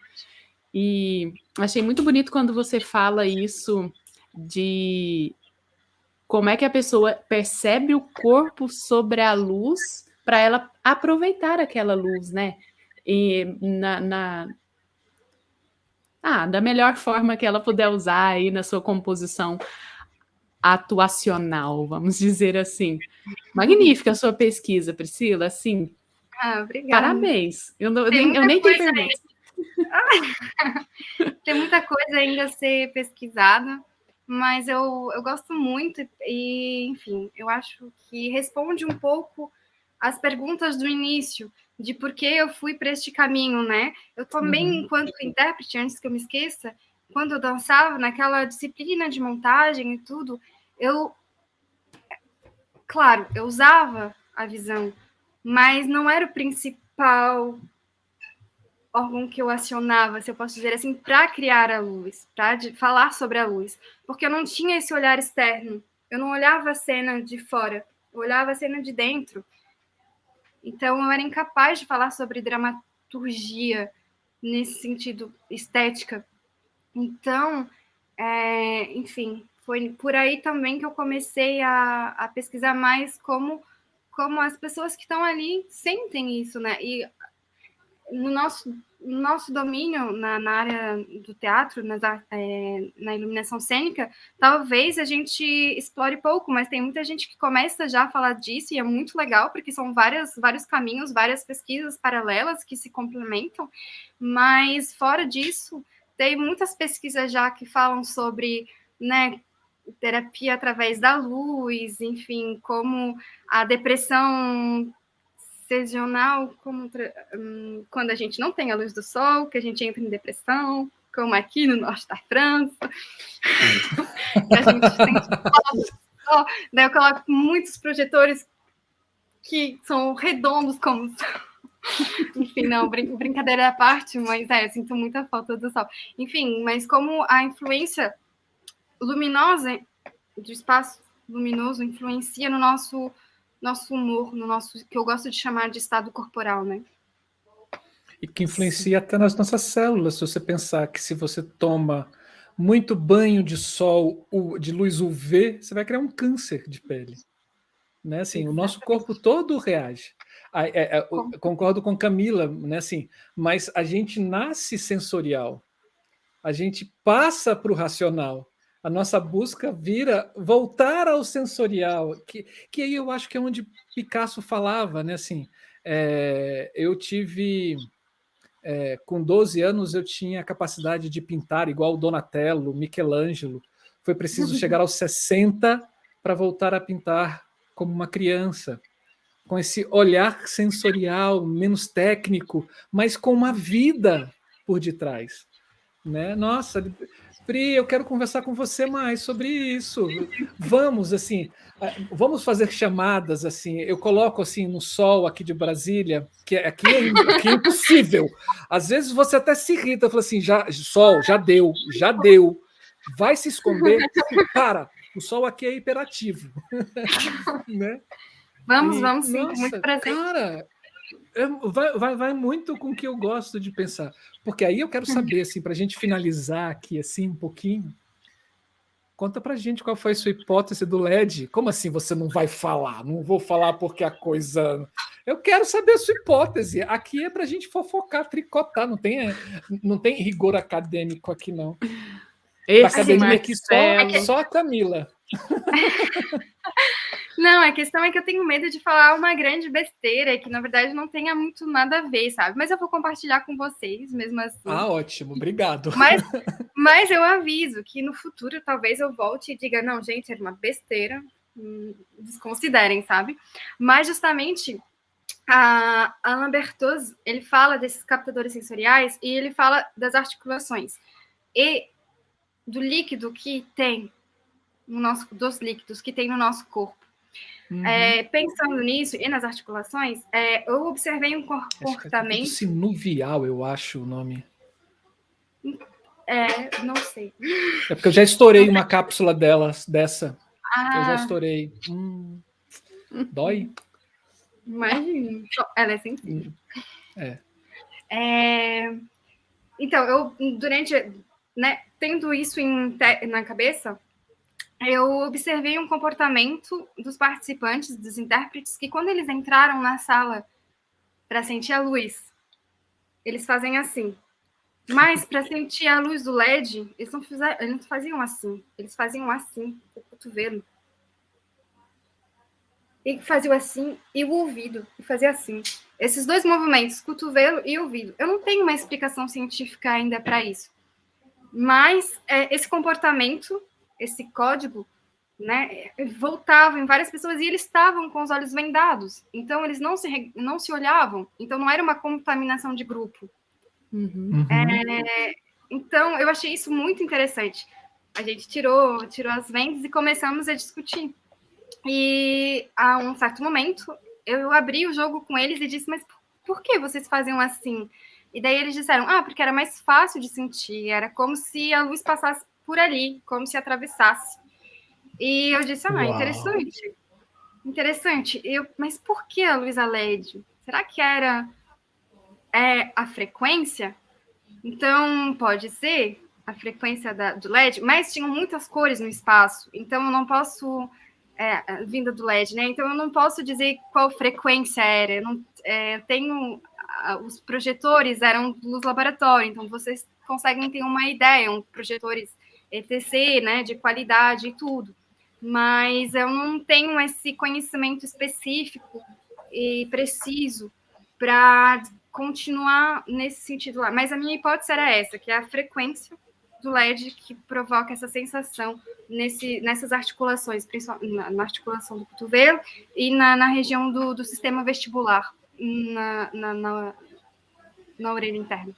E achei muito bonito quando você fala isso de como é que a pessoa percebe o corpo sobre a luz para ela aproveitar aquela luz, né? E da melhor forma que ela puder usar aí na sua composição atuacional, vamos dizer assim. Magnífica a sua pesquisa, Priscila, assim, Obrigada. parabéns. Eu Tem nem tenho perguntas. Tem muita coisa ainda a ser pesquisada, mas eu gosto muito e, enfim, eu acho que responde um pouco as perguntas do início, de por que eu fui para este caminho, né? Eu também, enquanto intérprete, antes que eu me esqueça, quando eu dançava naquela disciplina de montagem e tudo, claro, eu usava a visão, mas não era o principal órgão que eu acionava, se eu posso dizer assim, para criar a luz, para falar sobre a luz, porque eu não tinha esse olhar externo, eu não olhava a cena de fora, eu olhava a cena de dentro. Então, eu era incapaz de falar sobre dramaturgia nesse sentido, estética. Então, enfim, foi por aí também que eu comecei a pesquisar mais como as pessoas que estão ali sentem isso, né? E no nosso domínio na área do teatro, na iluminação cênica, talvez a gente explore pouco, mas tem muita gente que começa já a falar disso e é muito legal, porque são vários caminhos, várias pesquisas paralelas que se complementam, mas fora disso, tem muitas pesquisas já que falam sobre, né, terapia através da luz, enfim, como a depressão sazonal, quando a gente não tem a luz do sol, que a gente entra em depressão, como aqui no norte da França, que a gente tem sol, daí eu coloco muitos projetores que são redondos, como... Enfim, não, brincadeira à parte, mas eu sinto muita falta do sol. Enfim, mas como a influência luminosa do espaço luminoso influencia no nosso humor, no nosso, que eu gosto de chamar de estado corporal, né? E que influencia até nas nossas células, se você pensar que se você toma muito banho de sol, de luz UV, você vai criar um câncer de pele. Né? Assim, o nosso corpo todo reage. Eu concordo com Camila, né? Assim, mas a gente nasce sensorial, a gente passa para o racional. A nossa busca vira voltar ao sensorial, que aí eu acho que é onde Picasso falava, né? Assim, eu tive com 12 anos eu tinha a capacidade de pintar igual Donatello, Michelangelo. Foi preciso chegar aos 60 para voltar a pintar como uma criança, com esse olhar sensorial, menos técnico, mas com uma vida por detrás. Né? Nossa, Pri, eu quero conversar com você mais sobre isso. Vamos, assim, vamos fazer chamadas, assim. Eu coloco assim no sol aqui de Brasília, que aqui é impossível. Às vezes você até se irrita, fala assim, sol, já deu, vai se esconder, para. O sol aqui é hiperativo, né? Vamos sim, nossa, muito prazer. Cara, vai muito com o que eu gosto de pensar. Porque aí eu quero saber, assim, para a gente finalizar aqui assim um pouquinho, conta para a gente qual foi a sua hipótese do LED. Como assim você não vai falar? Não vou falar porque a coisa... Eu quero saber a sua hipótese. Aqui é para a gente fofocar, tricotar. Não tem rigor acadêmico aqui, não. Da academia aqui só a Camila. Não, a questão é que eu tenho medo de falar uma grande besteira que, na verdade, não tenha muito nada a ver, sabe? Mas eu vou compartilhar com vocês, mesmo assim. Ah, ótimo, obrigado. Mas eu aviso que no futuro talvez eu volte e diga, não, gente, era uma besteira, desconsiderem, sabe? Mas justamente Alain Berthoz, ele fala desses captadores sensoriais e ele fala das articulações e do líquido que tem dos líquidos que tem no nosso corpo. Pensando nisso e nas articulações, eu observei um comportamento... É sinuvial, eu acho o nome. Não sei. É porque eu já estourei uma cápsula dessa. Eu já estourei. Dói? Imagina. Ela é sensível. É. Então, eu, durante... Né, tendo isso na cabeça, eu observei um comportamento dos participantes, dos intérpretes, que quando eles entraram na sala para sentir a luz, eles fazem assim. Mas para sentir a luz do LED, eles não faziam assim. Eles faziam assim, o cotovelo. E faziam assim, e o ouvido, e fazia assim. Esses dois movimentos, cotovelo e ouvido. Eu não tenho uma explicação científica ainda para isso. Mas esse comportamento, esse código, né, voltava em várias pessoas e eles estavam com os olhos vendados. Então, eles não se olhavam. Então, não era uma contaminação de grupo. Então, eu achei isso muito interessante. A gente tirou as vendas e começamos a discutir. E, a um certo momento, eu abri o jogo com eles e disse, mas por que vocês faziam assim? E daí eles disseram, porque era mais fácil de sentir, era como se a luz passasse por ali, como se atravessasse. E eu disse, interessante. Interessante. Mas por que a luz LED? Será que era a frequência? Então, pode ser a frequência do LED, mas tinham muitas cores no espaço, então eu não posso... vinda do LED, né? Então eu não posso dizer qual frequência era. Eu tenho... Os projetores eram luz laboratório, então vocês conseguem ter uma ideia, projetores ETC, né, de qualidade e tudo. Mas eu não tenho esse conhecimento específico e preciso para continuar nesse sentido lá. Mas a minha hipótese era essa, que é a frequência do LED que provoca essa sensação nessas articulações, principalmente na articulação do cotovelo e na região do sistema vestibular, na orelha interna.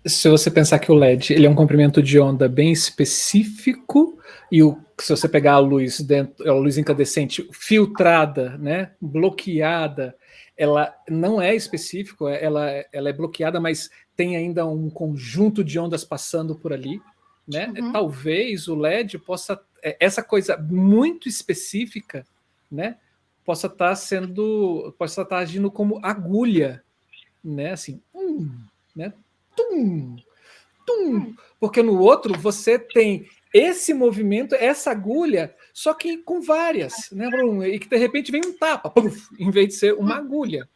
Se você pensar que o LED ele é um comprimento de onda bem específico, e se você pegar a luz a luz incandescente filtrada, né, bloqueada, ela não é específico, ela é bloqueada, mas tem ainda um conjunto de ondas passando por ali, né? Talvez o LED possa, essa coisa muito específica, né, possa estar agindo como agulha, né, assim, né? Tum, tum, porque no outro você tem esse movimento, essa agulha, só que com várias, né, Bruno? E que de repente vem um tapa, puff, em vez de ser uma agulha.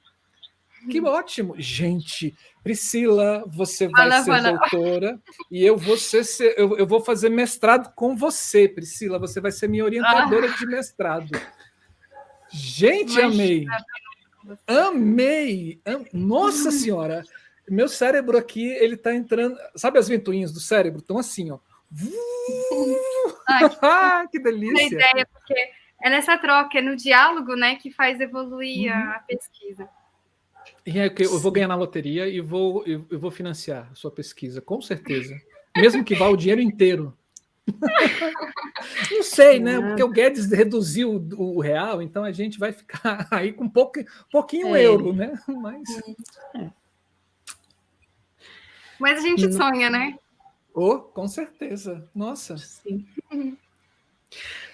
Que ótimo! Gente, Priscila, você vai ser doutora e eu vou fazer mestrado com você, Priscila. Você vai ser minha orientadora de mestrado. Gente, amei! Amei! Nossa Senhora! Meu cérebro aqui, ele tá entrando... Sabe as ventoinhas do cérebro? Estão assim, ó. Que delícia! A ideia, porque é nessa troca, é no diálogo, né, que faz evoluir a pesquisa. E é que eu vou ganhar na loteria e eu vou financiar a sua pesquisa, com certeza. Mesmo que vá o dinheiro inteiro. Não sei, né? Porque o Guedes reduziu o real, então a gente vai ficar aí com pouquinho euro, né? Mas a gente sonha, né? Com certeza. Nossa. Sim.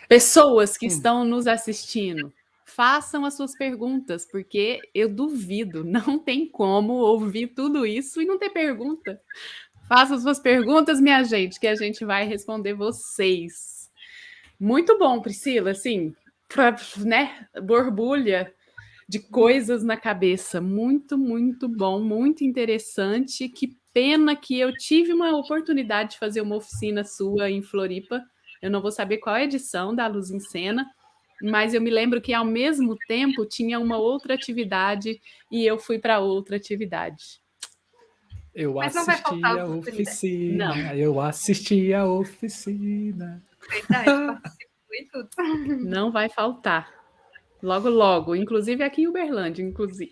Pessoas que estão nos assistindo, façam as suas perguntas, porque eu duvido, não tem como ouvir tudo isso e não ter pergunta. Façam as suas perguntas, minha gente, que a gente vai responder vocês. Muito bom, Priscila, assim, né, borbulha de coisas na cabeça. Muito, muito bom, muito interessante. Que pena que eu tive uma oportunidade de fazer uma oficina sua em Floripa. Eu não vou saber qual é a edição da Luz em Cena, mas eu me lembro que ao mesmo tempo tinha uma outra atividade e eu fui para outra atividade. Eu assisti a oficina. Não. Eu assisti a oficina. Verdade, participou e tudo. Não vai faltar. Logo, logo. Inclusive aqui em Uberlândia,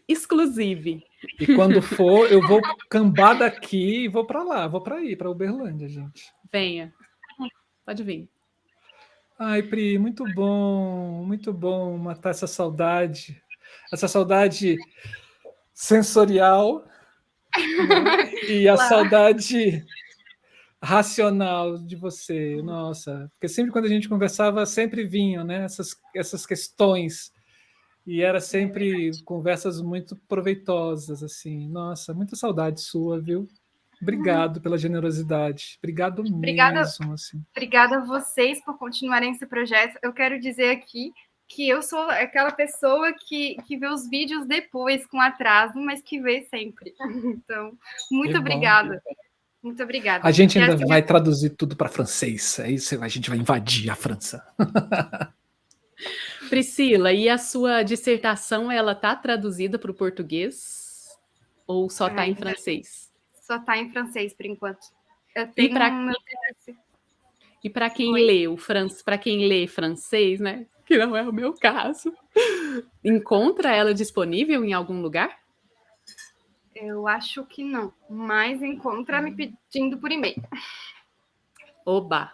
exclusive. E quando for, eu vou cambar daqui e vou para lá. Vou para Uberlândia, gente. Venha. Pode vir. Ai, Pri, muito bom matar essa saudade sensorial, né? E a saudade racional de você. Nossa, porque sempre quando a gente conversava, sempre vinham, né, essas questões, e era sempre conversas muito proveitosas, assim. Nossa, muita saudade sua, viu? Obrigado pela generosidade. Obrigado mesmo. Assim. Obrigada a vocês por continuarem esse projeto. Eu quero dizer aqui que eu sou aquela pessoa que vê os vídeos depois, com atraso, mas que vê sempre. Então, muito obrigada. Muito obrigada. A gente ainda vai traduzir tudo para francês. É isso, a gente vai invadir a França. Priscila, e a sua dissertação, ela está traduzida para o português? Ou só está em francês? Só está em francês, por enquanto. E para quem lê francês, né? Que não é o meu caso, encontra ela disponível em algum lugar? Eu acho que não, mas encontra me pedindo por e-mail. Oba!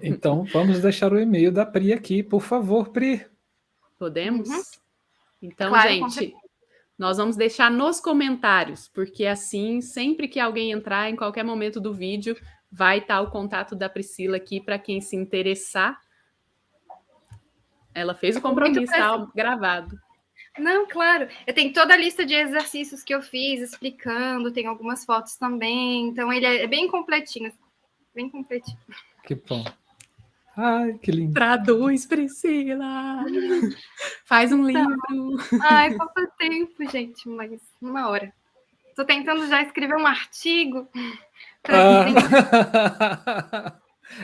Então, vamos deixar o e-mail da Pri aqui, por favor, Pri. Podemos? Uhum. Então, claro, gente, nós vamos deixar nos comentários, porque assim, sempre que alguém entrar, em qualquer momento do vídeo, vai estar o contato da Priscila aqui para quem se interessar. Ela fez o compromisso, tá gravado. Não, claro. Eu tenho toda a lista de exercícios que eu fiz, explicando, tem algumas fotos também. Então, ele é bem completinho. Bem completinho. Que bom. Ai, que lindo. Traduz, Priscila. Faz um livro. Ai, falta tempo, gente, mas uma hora. Estou tentando já escrever um artigo.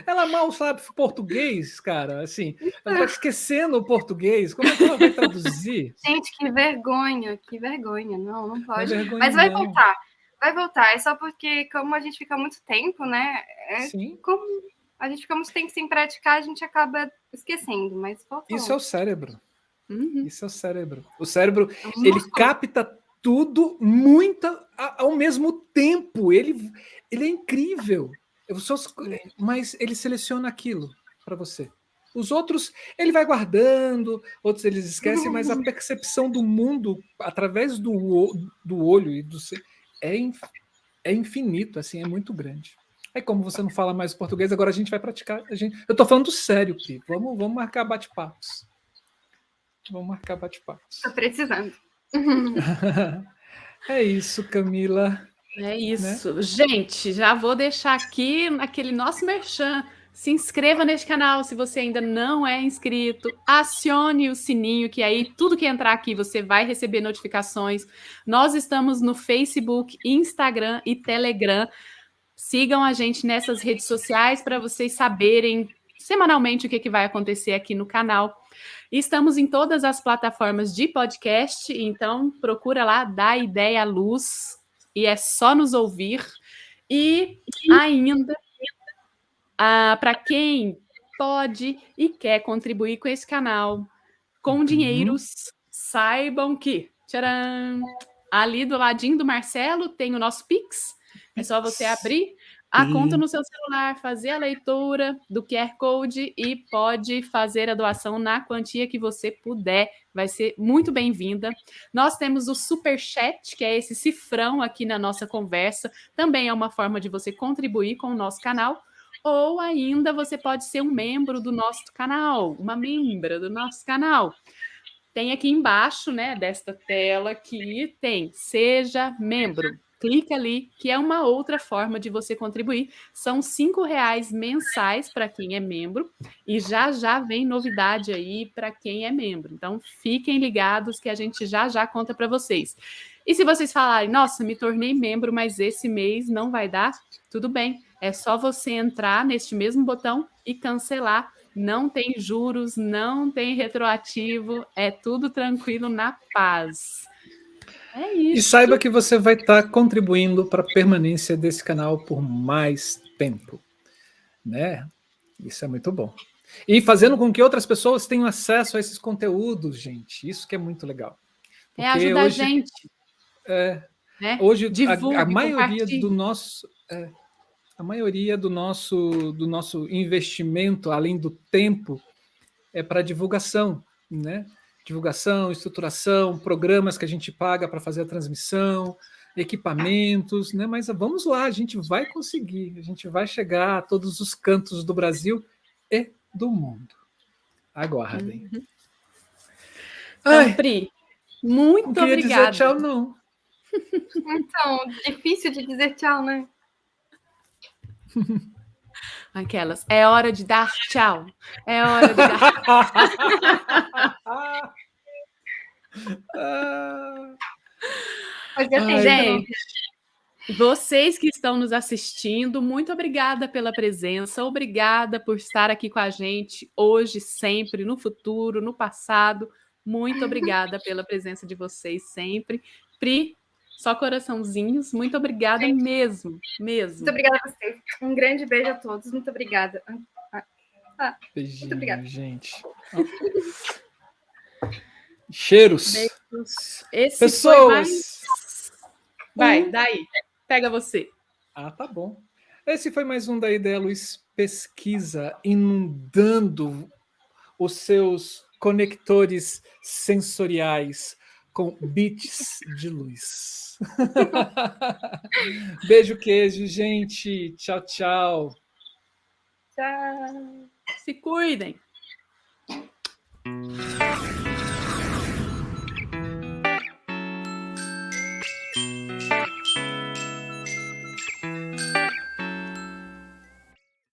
Ela mal sabe português, cara. Assim, ela está esquecendo o português. Como é que ela vai traduzir? Gente, que vergonha, que vergonha. Não pode. Mas vai voltar. Vai voltar. É só porque, como a gente fica muito tempo, né? Sim. Como a gente fica muito tempo sem praticar, a gente acaba esquecendo. Mas volta. Isso é o cérebro. Isso é o cérebro. O cérebro, ele capta tudo muito ao mesmo tempo. Ele é incrível. Mas ele seleciona aquilo para você. Os outros, ele vai guardando, outros eles esquecem, mas a percepção do mundo através do olho e do é infinito, assim, é muito grande. Aí, como você não fala mais português, agora a gente vai praticar. Eu estou falando sério, Pri. Vamos marcar bate-papos. Vamos marcar bate-papos. Estou precisando. É isso, Camila. É isso. Né? Gente, já vou deixar aqui aquele nosso merchan. Se inscreva neste canal se você ainda não é inscrito. Acione o sininho, que aí tudo que entrar aqui você vai receber notificações. Nós estamos no Facebook, Instagram e Telegram. Sigam a gente nessas redes sociais para vocês saberem semanalmente o que vai acontecer aqui no canal. Estamos em todas as plataformas de podcast, então procura lá, dá ideia à luz. E é só nos ouvir. E ainda, para quem pode e quer contribuir com esse canal com dinheiros, saibam que, tcharam, ali do ladinho do Marcelo tem o nosso Pix. É só você abrir a conta no seu celular, fazer a leitura do QR Code e pode fazer a doação na quantia que você puder. Vai ser muito bem-vinda. Nós temos o Super Chat, que é esse cifrão aqui na nossa conversa. Também é uma forma de você contribuir com o nosso canal. Ou ainda você pode ser um membro do nosso canal, uma membra do nosso canal. Tem aqui embaixo, né, desta tela aqui, tem Seja Membro. Clica ali, que é uma outra forma de você contribuir. São R$5 mensais para quem é membro e já vem novidade aí para quem é membro. Então, fiquem ligados que a gente já conta para vocês. E se vocês falarem, nossa, me tornei membro, mas esse mês não vai dar, tudo bem. É só você entrar neste mesmo botão e cancelar. Não tem juros, não tem retroativo, é tudo tranquilo, na paz. É isso. E saiba que você vai estar contribuindo para a permanência desse canal por mais tempo, né? Isso é muito bom. E fazendo com que outras pessoas tenham acesso a esses conteúdos, gente. Isso que é muito legal. Porque ajudar hoje, a gente. Né? Hoje divulgue, a maioria do nosso... a maioria do nosso investimento, além do tempo, é para divulgação, né? Divulgação, estruturação, programas que a gente paga para fazer a transmissão, equipamentos, né? Mas vamos lá, a gente vai conseguir, a gente vai chegar a todos os cantos do Brasil e do mundo. Aguardem. Então, Pri, muito obrigada. Dizer tchau, não. Então, difícil de dizer tchau, né? Aquelas. É hora de dar tchau. É hora de dar. Gente, vocês que estão nos assistindo, muito obrigada pela presença, obrigada por estar aqui com a gente hoje, sempre, no futuro, no passado. Muito obrigada pela presença de vocês sempre. Pri, só coraçãozinhos, muito obrigada mesmo. Muito obrigada a vocês. Um grande beijo a todos. Muito obrigada. Beijinho, muito obrigada. Gente. Cheiros. Beijos. Esse Pessoas. foi mais... Vai, daí. Pega você. Tá bom. Esse foi mais um da Ideia Luz Pesquisa, inundando os seus conectores sensoriais com bits de luz. Beijo, queijo, gente. Tchau, tchau. Tchau. Se cuidem.